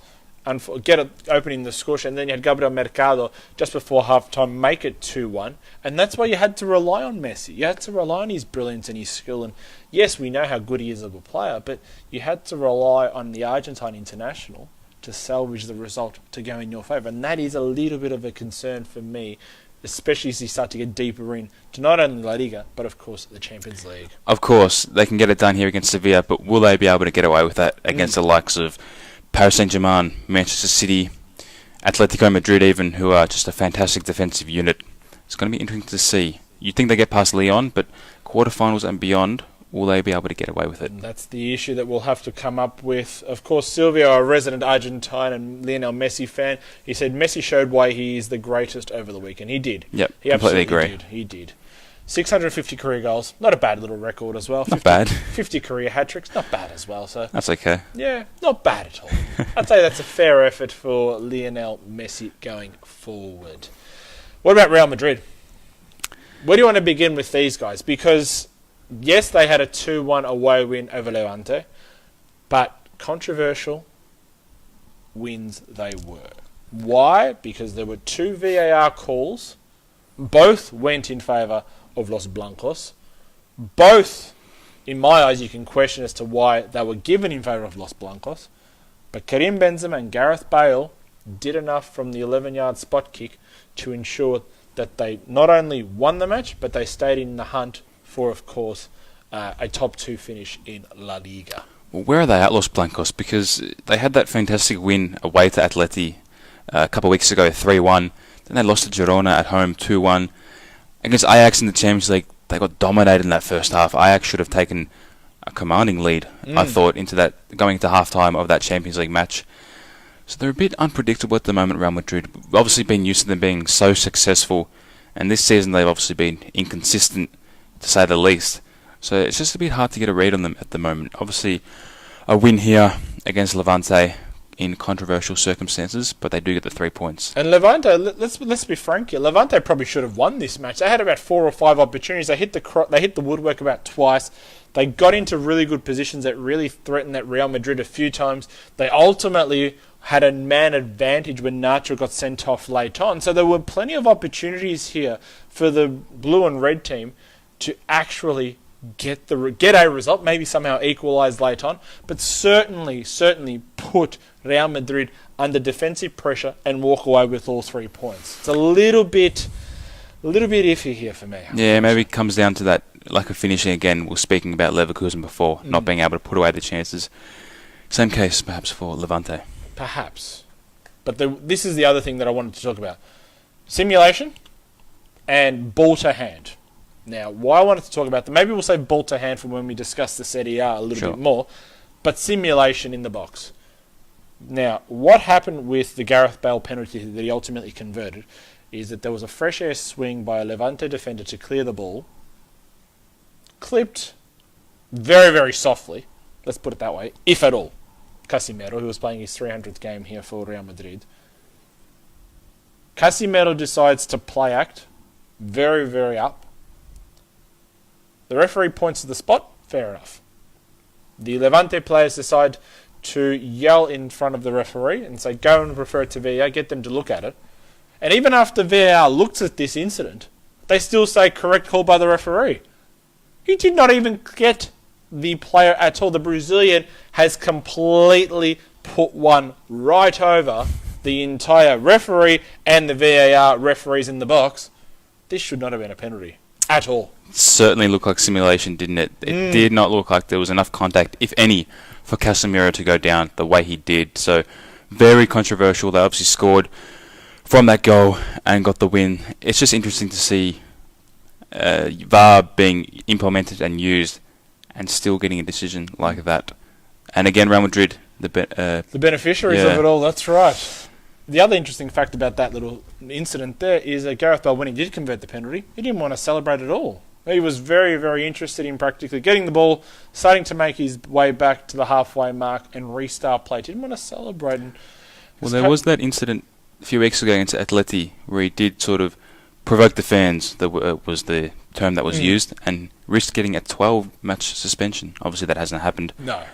get it opening the score, and then you had Gabriel Mercado just before half-time make it 2-1. And that's why you had to rely on Messi. You had to rely on his brilliance and his skill. And yes, we know how good he is as a player, but you had to rely on the Argentine international to salvage the result to go in your favour. And that is a little bit of a concern for me, especially as you start to get deeper in to not only La Liga, but of course the Champions League. Of course, they can get it done here against Sevilla, but will they be able to get away with that against the likes of Paris Saint-Germain, Manchester City, Atletico Madrid even, who are just a fantastic defensive unit? It's going to be interesting to see. You'd think they get past Lyon, but quarterfinals and beyond, will they be able to get away with it? And that's the issue that we'll have to come up with. Of course, Silvio, a resident Argentine and Lionel Messi fan, he said Messi showed why he is the greatest over the weekend. He did. Yep, he completely agree. He did. 650 career goals, not a bad little record as well. Not bad. 50 career hat-tricks, not bad as well. So that's okay. Yeah, not bad at all. I'd say that's a fair effort for Lionel Messi going forward. What about Real Madrid? Where do you want to begin with these guys? Because yes, they had a 2-1 away win over Levante, but controversial wins they were. Why? Because there were 2 VAR calls. Both went in favour of Los Blancos. Both, in my eyes, you can question as to why they were given in favour of Los Blancos. But Karim Benzema and Gareth Bale did enough from the 11-yard spot kick to ensure that they not only won the match, but they stayed in the hunt for, of course, a top 2 finish in La Liga. Well, where are they at, Los Blancos? Because they had that fantastic win away to Atleti a couple of weeks ago, 3-1. Then they lost to Girona at home, 2-1. Against Ajax in the Champions League, they got dominated in that first half. Ajax should have taken a commanding lead, I thought, going into half-time of that Champions League match. So they're a bit unpredictable at the moment, Real Madrid. We've obviously been used to them being so successful, and this season they've obviously been inconsistent, to say the least. So it's just a bit hard to get a read on them at the moment. Obviously, a win here against Levante in controversial circumstances, but they do get the 3 points. And Levante, let's be frank here. Levante probably should have won this match. They had about 4 or 5 opportunities. They hit the woodwork about twice. They got into really good positions that really threatened that Real Madrid a few times. They ultimately had a man advantage when Nacho got sent off late on. So there were plenty of opportunities here for the blue and red team to actually get a result, maybe somehow equalise late on, but certainly put Real Madrid under defensive pressure and walk away with all 3 points. It's a little bit iffy here for me. Yeah, maybe it comes down to that lack of finishing again. We were speaking about Leverkusen before, not being able to put away the chances. Same case, perhaps, for Levante. Perhaps. But this is the other thing that I wanted to talk about. Simulation and ball to hand. Now, why I wanted to talk about that, maybe we'll say ball to hand for when we discuss the Serie A a little bit more, but simulation in the box. Now, what happened with the Gareth Bale penalty that he ultimately converted is that there was a fresh air swing by a Levante defender to clear the ball, clipped very, very softly, let's put it that way, if at all, Casemiro, who was playing his 300th game here for Real Madrid. Casemiro decides to play act very, very up. The referee points to the spot, fair enough. The Levante players decide to yell in front of the referee and say, go and refer it to VAR, get them to look at it. And even after VAR looks at this incident, they still say correct call by the referee. He did not even get the player at all. The Brazilian has completely put one right over the entire referee and the VAR referees in the box. This should not have been a penalty at all. Certainly looked like simulation, didn't it? It did not look like there was enough contact, if any, for Casemiro to go down the way he did. So, very controversial. They obviously scored from that goal and got the win. It's just interesting to see VAR being implemented and used and still getting a decision like that. And again, Real Madrid, the beneficiaries of it all, that's right. The other interesting fact about that little incident there is that Gareth Bale, when he did convert the penalty, he didn't want to celebrate at all. He was very, very interested in practically getting the ball, starting to make his way back to the halfway mark and restart play. He didn't want to celebrate. Well, there was that incident a few weeks ago against Atleti where he did sort of provoke the fans, that was the term that was used, and risked getting a 12-match suspension. Obviously, that hasn't happened. No.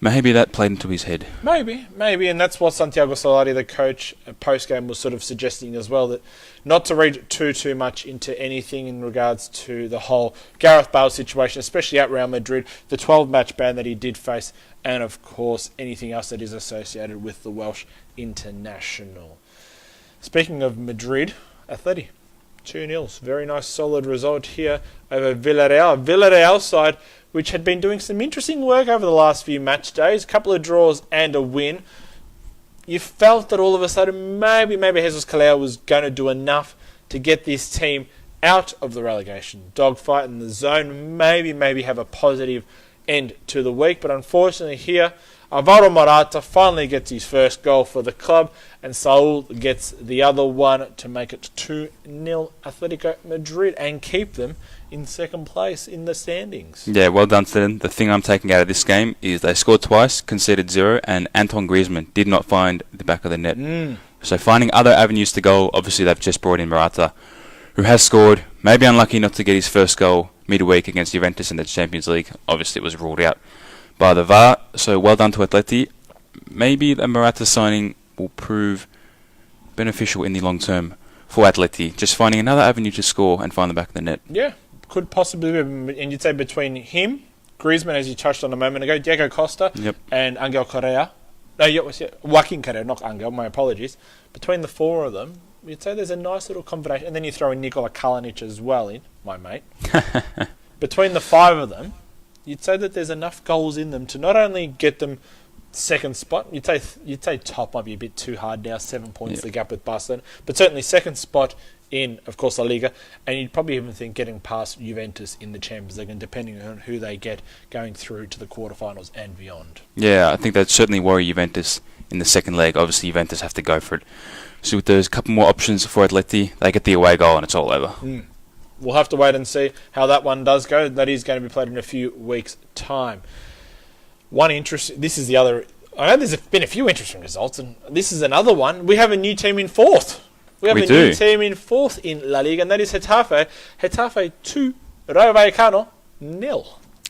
Maybe that played into his head. Maybe, and that's what Santiago Solari, the coach, post-game was sort of suggesting as well, that not to read too much into anything in regards to the whole Gareth Bale situation, especially at Real Madrid, the 12-match ban that he did face, and of course anything else that is associated with the Welsh international. Speaking of Madrid, Atleti, 2-0. Very nice solid result here over Villarreal. Villarreal side which had been doing some interesting work over the last few match days, a couple of draws and a win. You felt that all of a sudden maybe Jesus Calao was going to do enough to get this team out of the relegation dogfight in the zone, maybe have a positive end to the week. But unfortunately here, Alvaro Morata finally gets his first goal for the club, and Saul gets the other one to make it 2-0 Atletico Madrid and keep them in second place in the standings. Yeah, well done to them. The thing I'm taking out of this game is they scored twice, conceded 0, and Antoine Griezmann did not find the back of the net. So finding other avenues to goal, obviously they've just brought in Morata, who has scored, maybe unlucky not to get his first goal midweek against Juventus in the Champions League. Obviously it was ruled out by the VAR, so well done to Atleti. Maybe the Morata signing will prove beneficial in the long term for Atleti, just finding another avenue to score and find the back of the net. Yeah, could possibly be, and you'd say between him, Griezmann, as you touched on a moment ago, Diego Costa, and Angel Correa. No, Joaquin Correa, not Angel, my apologies. Between the four of them, you'd say there's a nice little combination, and then you throw in Nikola Kalinic as well in, my mate. Between the five of them, you'd say that there's enough goals in them to not only get them second spot, you'd say top might be a bit too hard now, 7 points the gap with Barcelona, but certainly second spot in, of course, La Liga, and you'd probably even think getting past Juventus in the Champions League, and depending on who they get, going through to the quarterfinals and beyond. Yeah, I think that certainly worry Juventus in the second leg. Obviously, Juventus have to go for it. So with those couple more options for Atleti, they get the away goal and it's all over. We'll have to wait and see how that one does go. That is going to be played in a few weeks' time. This is the other. I know there's been a few interesting results, and this is another one. We have a new team in fourth. New team in fourth in La Liga, and that is Getafe. Getafe 2, Rayo Vallecano 0.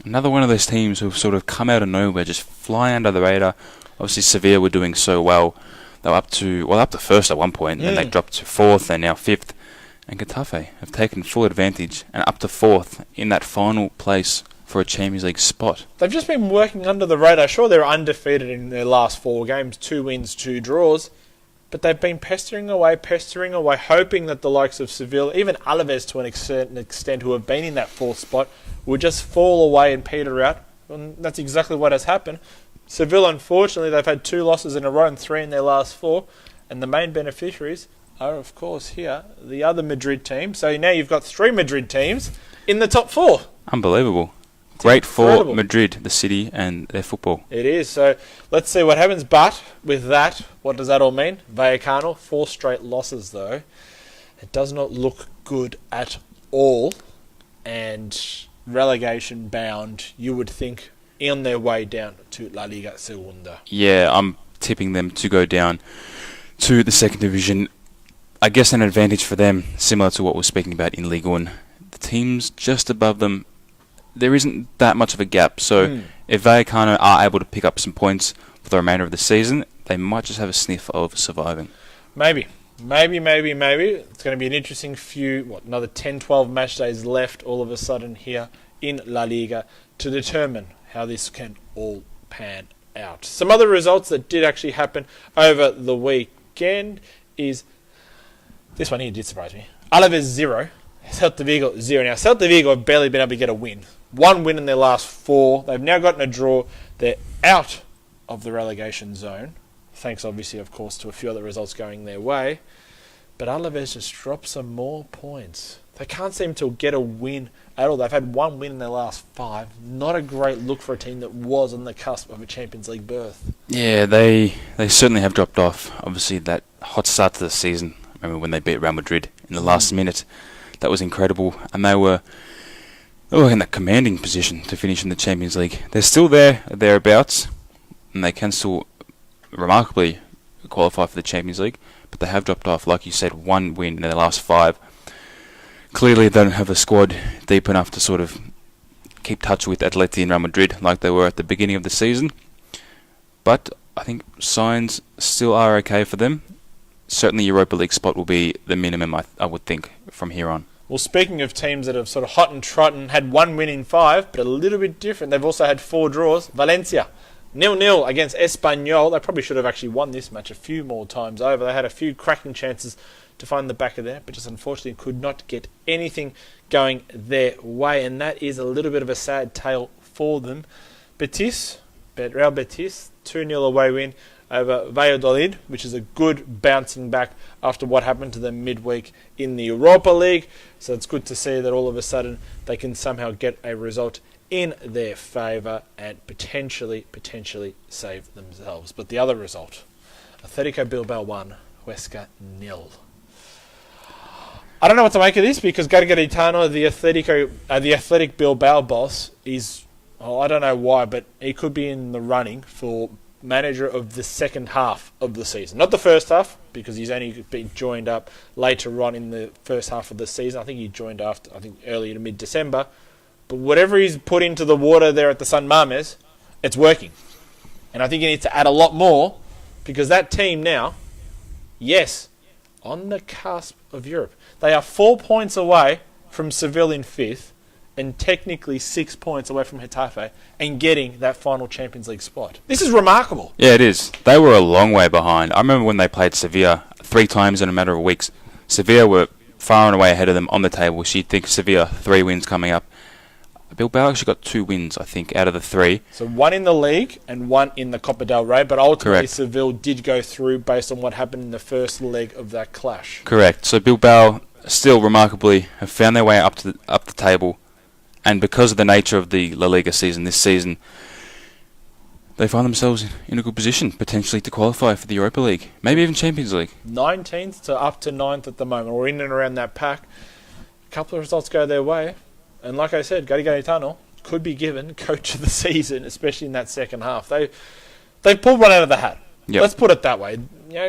Another one of those teams who've sort of come out of nowhere, just flying under the radar. Obviously, Sevilla were doing so well. They were up to first at one point, and then they dropped to fourth, and now fifth. And Getafe have taken full advantage and up to fourth in that final place for a Champions League spot. They've just been working under the radar. Sure, they're undefeated in their last 4 games, 2 wins, 2 draws. But they've been pestering away, hoping that the likes of Sevilla, even Alaves to an extent, who have been in that 4th spot, will just fall away and peter out. And that's exactly what has happened. Sevilla, unfortunately, they've had 2 losses in a row and 3 in their last 4. And the main beneficiaries are, of course, here, the other Madrid team. So now you've got 3 Madrid teams in the top 4. Unbelievable. Great for Madrid, the city, and their football. It is. So let's see what happens. But with that, what does that all mean? Vallecano, 4 straight losses, though. It does not look good at all. And relegation bound, you would think, on their way down to La Liga Segunda. Yeah, I'm tipping them to go down to the second division. I guess an advantage for them, similar to what we're speaking about in Ligue 1. The teams just above them, there isn't that much of a gap. So if Vallecano are able to pick up some points for the remainder of the season, they might just have a sniff of surviving. Maybe. It's going to be an interesting another 10, 12 match days left all of a sudden here in La Liga to determine how this can all pan out. Some other results that did actually happen over the weekend is... This one here did surprise me. Alaves 0, Celta Vigo 0. Now, Celta Vigo have barely been able to get a win. 1 win in their last 4. They've now gotten a draw. They're out of the relegation zone. Thanks, obviously, of course, to a few other results going their way. But Alaves just dropped some more points. They can't seem to get a win at all. They've had 1 win in their last 5. Not a great look for a team that was on the cusp of a Champions League berth. Yeah, they certainly have dropped off. Obviously, that hot start to the season. I remember when they beat Real Madrid in the last minute. That was incredible. And they were in that commanding position to finish in the Champions League. They're still thereabouts, and they can still remarkably qualify for the Champions League, but they have dropped off. Like you said, 1 win in their last 5. Clearly, they don't have a squad deep enough to sort of keep touch with Atleti and Real Madrid like they were at the beginning of the season. but I think signs still are okay for them. Certainly Europa League spot will be the minimum, I would think, from here on. Well, speaking of teams that have sort of hot and trotting, had 1 win in 5, but a little bit different. They've also had 4 draws. Valencia, 0-0 against Espanyol. They probably should have actually won this match a few more times over. They had a few cracking chances to find the back of there, but just unfortunately could not get anything going their way, and that is a little bit of a sad tale for them. Real Betis, 2-0 away win over Valladolid, which is a good bouncing back after what happened to them midweek in the Europa League. So it's good to see that all of a sudden they can somehow get a result in their favour and potentially save themselves. But the other result, Atletico Bilbao 1, Huesca 0. I don't know what to make of this because Gary Garitano, the Athletic Bilbao boss, is, I don't know why, but he could be in the running for manager of the second half of the season. Not the first half, because he's only been joined up later on in the first half of the season. I think he joined early to mid-December. But whatever he's put into the water there at the San Mames, it's working. And I think he needs to add a lot more, because that team now, yes, on the cusp of Europe. They are 4 points away from Seville in 5th, and technically 6 points away from Getafe, and getting that final Champions League spot. This is remarkable. Yeah, it is. They were a long way behind. I remember when they played Sevilla 3 times in a matter of weeks. Sevilla were far and away ahead of them on the table. So you'd think Sevilla, 3 wins coming up. Bilbao actually got 2 wins, I think, out of the 3. So 1 in the league and 1 in the Copa del Rey, but ultimately Correct. Seville did go through based on what happened in the first leg of that clash. Correct. So Bilbao still remarkably have found their way up the table. And because of the nature of the La Liga season this season, they find themselves in a good position, potentially to qualify for the Europa League, maybe even Champions League. 19th to up to 9th at the moment, or in and around that pack. A couple of results go their way. And like I said, Gary Garitano could be given coach of the season, especially in that second half. They pulled one out of the hat. Yep. Let's put it that way.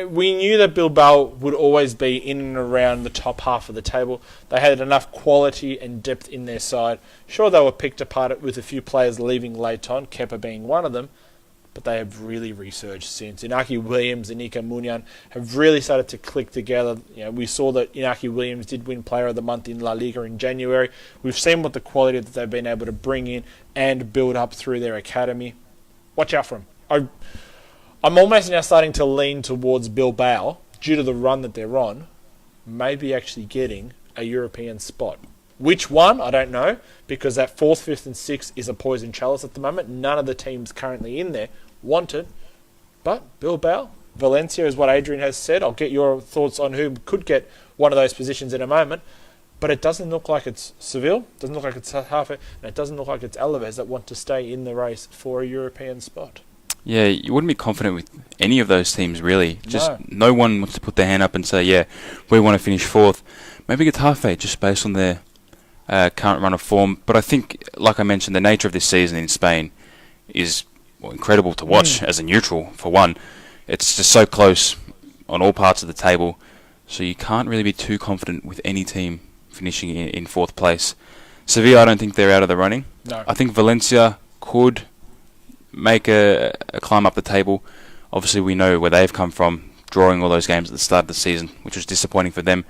We knew that Bilbao would always be in and around the top half of the table. They had enough quality and depth in their side. Sure, they were picked apart with a few players leaving late on, Kepa being one of them, but they have really resurged since. Inaki Williams and Nika Munian have really started to click together. We saw that Inaki Williams did win Player of the Month in La Liga in January. We've seen what the quality that they've been able to bring in and build up through their academy. Watch out for them. I'm almost now starting to lean towards Bilbao, due to the run that they're on, maybe actually getting a European spot. Which one? I don't know, because that 4th, 5th and 6th is a poison chalice at the moment. None of the teams currently in there want it. But Bilbao, Valencia is what Adrian has said. I'll get your thoughts on who could get one of those positions in a moment. But it doesn't look like it's Seville, doesn't look like it's Getafe, and it doesn't look like it's Alaves that want to stay in the race for a European spot. Yeah, you wouldn't be confident with any of those teams, really. No one wants to put their hand up and say, yeah, we want to finish 4th. Maybe Getafe, just based on their current run of form. But I think, like I mentioned, the nature of this season in Spain is incredible to watch as a neutral, for one. It's just so close on all parts of the table, so you can't really be too confident with any team finishing in 4th place. Sevilla, I don't think they're out of the running. No. I think Valencia could make a climb up the table. Obviously, we know where they've come from, drawing all those games at the start of the season, which was disappointing for them.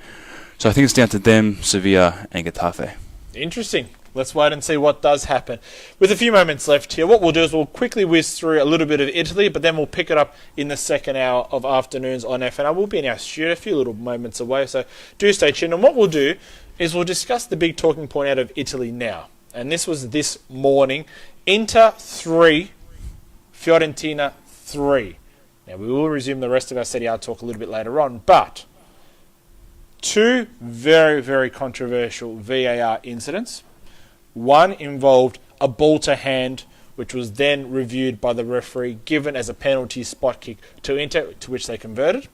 So I think it's down to them, Sevilla and Getafe. Interesting. Let's wait and see what does happen. With a few moments left here, what we'll do is we'll quickly whiz through a little bit of Italy, but then we'll pick it up in the second hour of afternoons on FNR. We'll be in our studio a few little moments away, so do stay tuned. And what we'll do is we'll discuss the big talking point out of Italy now. And this was this morning. Inter 3, Fiorentina 3. Now, we will resume the rest of our Serie A talk a little bit later on, but 2 very, very controversial VAR incidents. One involved a ball to hand, which was then reviewed by the referee, given as a penalty spot kick to Inter, to which they converted.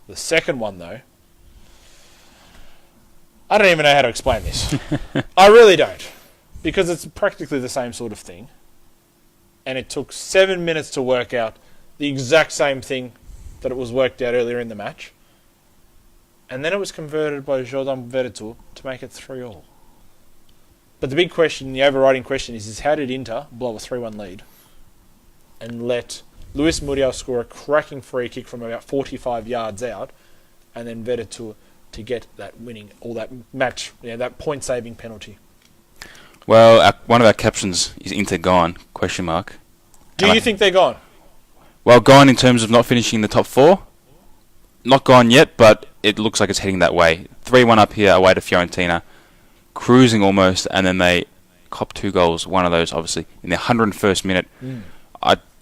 The second one, though, I don't even know how to explain this. I really don't, because it's practically the same sort of thing. And it took 7 minutes to work out the exact same thing that it was worked out earlier in the match. And then it was converted by Jordan Veretout to make it 3-3. But the big question, the overriding question is how did Inter blow a 3-1 lead and let Luis Muriel score a cracking free kick from about 45 yards out, and then Veretout to get that winning, or that match, that point-saving penalty. Well, one of our captions is Inter gone, question mark. Do you think they're gone? Well, gone in terms of not finishing in the top 4. Not gone yet, but it looks like it's heading that way. 3-1 up here away to Fiorentina, cruising almost, and then they cop 2 goals, one of those obviously in the 101st minute.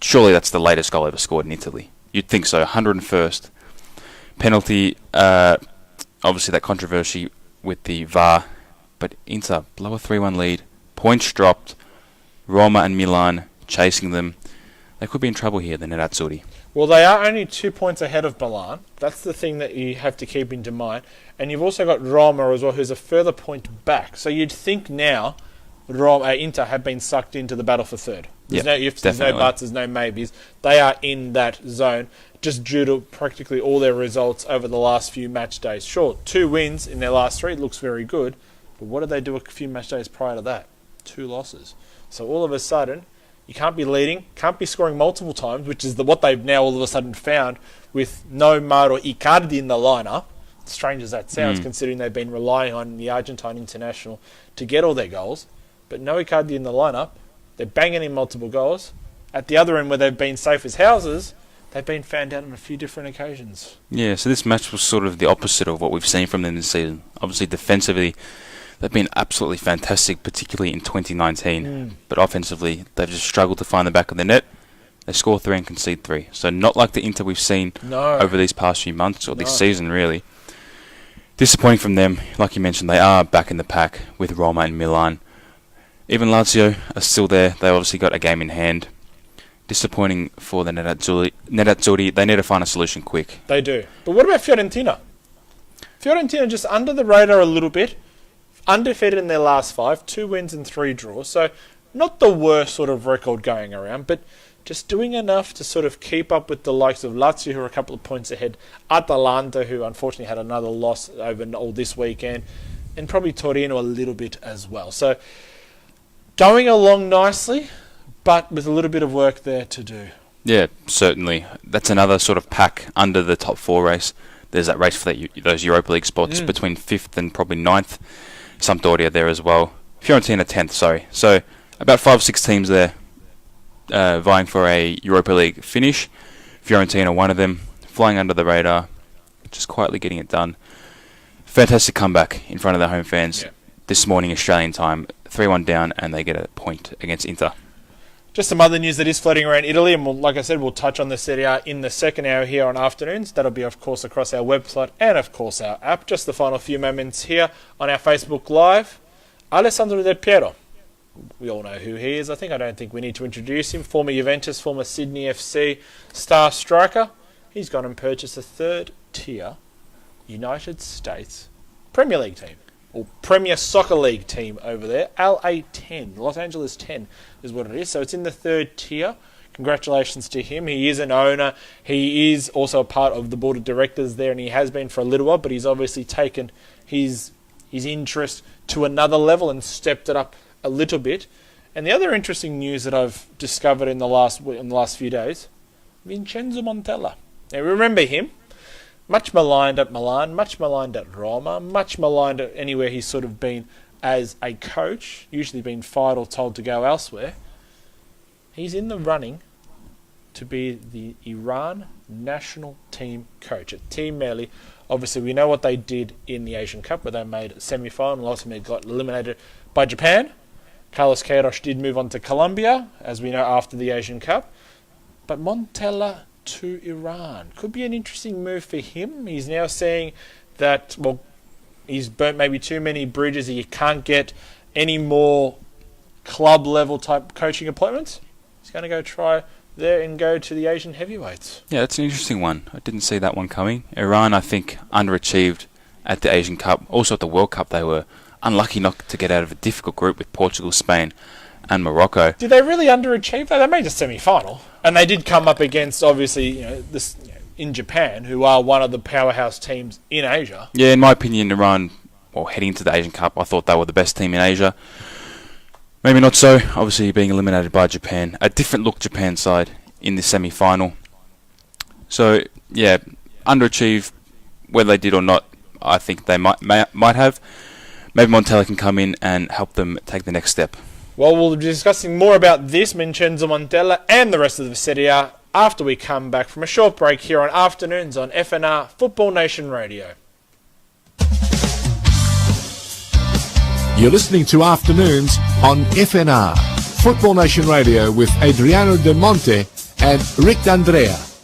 Surely that's the latest goal ever scored in Italy. You'd think so, 101st. Penalty, obviously that controversy with the VAR, but Inter blow a 3-1 lead, points dropped, Roma and Milan chasing them. They could be in trouble here, the Nerazzurri. Well, they are only 2 points ahead of Milan. That's the thing that you have to keep into mind. And you've also got Roma as well, who's a further point back. So you'd think now Inter have been sucked into the battle for third. There's no ifs, there's no buts, there's no maybes. They are in that zone just due to practically all their results over the last few match days. Sure, 2 wins in their last 3 looks very good, but what did they do a few match days prior to that? 2 losses. So all of a sudden, you can't be leading, can't be scoring multiple times, which is what they've now all of a sudden found with no Mauro Icardi in the lineup. Strange as that sounds, considering they've been relying on the Argentine international to get all their goals. But no Icardi in the lineup. They're banging in multiple goals. At the other end, where they've been safe as houses, they've been found out on a few different occasions. Yeah, so this match was sort of the opposite of what we've seen from them this season. Obviously, defensively, they've been absolutely fantastic, particularly in 2019. But offensively, they've just struggled to find the back of the net. They score 3 and concede 3. So not like the Inter we've seen over these past few months, or this season, really. Disappointing from them. Like you mentioned, they are back in the pack with Roma and Milan. Even Lazio are still there. They obviously got a game in hand. Disappointing for the Nerazzurri. They need to find a solution quick. They do. But what about Fiorentina? Fiorentina just under the radar a little bit. Undefeated in their last 5. 2 wins and 3 draws. So not the worst sort of record going around, but just doing enough to sort of keep up with the likes of Lazio, who are a couple of points ahead. Atalanta, who unfortunately had another loss over all this weekend. And probably Torino a little bit as well. So going along nicely, but with a little bit of work there to do. Yeah, certainly. That's another sort of pack under the top 4 race. There's that race for those Europa League spots between 5th and probably 9th. Sampdoria there as well. Fiorentina 10th, sorry. So about 5-6 teams there vying for a Europa League finish. Fiorentina, one of them, flying under the radar, just quietly getting it done. Fantastic comeback in front of their home fans this morning Australian time. 3-1 down, and they get a point against Inter. Just some other news that is floating around Italy, and like I said, we'll touch on the Serie A in the second hour here on Afternoons. That'll be, of course, across our website and, of course, our app. Just the final few moments here on our Facebook Live. Alessandro Del Piero. We all know who he is. I don't think we need to introduce him. Former Juventus, former Sydney FC star striker. He's gone and purchased a 3rd-tier United States Premier League team. Or Premier Soccer League team over there. LA10, Los Angeles 10 is what it is. So it's in the 3rd tier. Congratulations to him. He is an owner. He is also a part of the board of directors there, and he has been for a little while, but he's obviously taken his interest to another level and stepped it up a little bit. And the other interesting news that I've discovered in the last few days, Vincenzo Montella. Now remember him. Much maligned at Milan, much maligned at Roma, much maligned at anywhere he's sort of been as a coach, usually been fired or told to go elsewhere. He's in the running to be the Iran national team coach at Team Melli. Obviously, we know what they did in the Asian Cup, where they made a semi-final and ultimately got eliminated by Japan. Carlos Queiroz did move on to Colombia, as we know, after the Asian Cup. But Montella to Iran could be an interesting move for him. He's now saying that, well, he's burnt maybe too many bridges. He can't get any more club level type coaching appointments. He's going to go try there and go to the Asian heavyweights. Yeah, that's an interesting one. I didn't see that one coming. Iran, I think, underachieved at the Asian Cup. Also at the World Cup, they were unlucky not to get out of a difficult group with Portugal, Spain and Morocco. Did they really underachieve? They made a semi-final. And they did come up against, obviously, in Japan, who are one of the powerhouse teams in Asia. Yeah, in my opinion, Iran, heading into the Asian Cup, I thought they were the best team in Asia. Maybe not so. Obviously, being eliminated by Japan. A different look Japan side in the semi-final. So, yeah, underachieved, whether they did or not, I think they might have. Maybe Montella can come in and help them take the next step. Well, we'll be discussing more about this, Vincenzo Montella, and the rest of the Serie A after we come back from a short break here on Afternoons on FNR Football Nation Radio. You're listening to Afternoons on FNR, Football Nation Radio with Adriano De Monte and Rick D'Andreaand.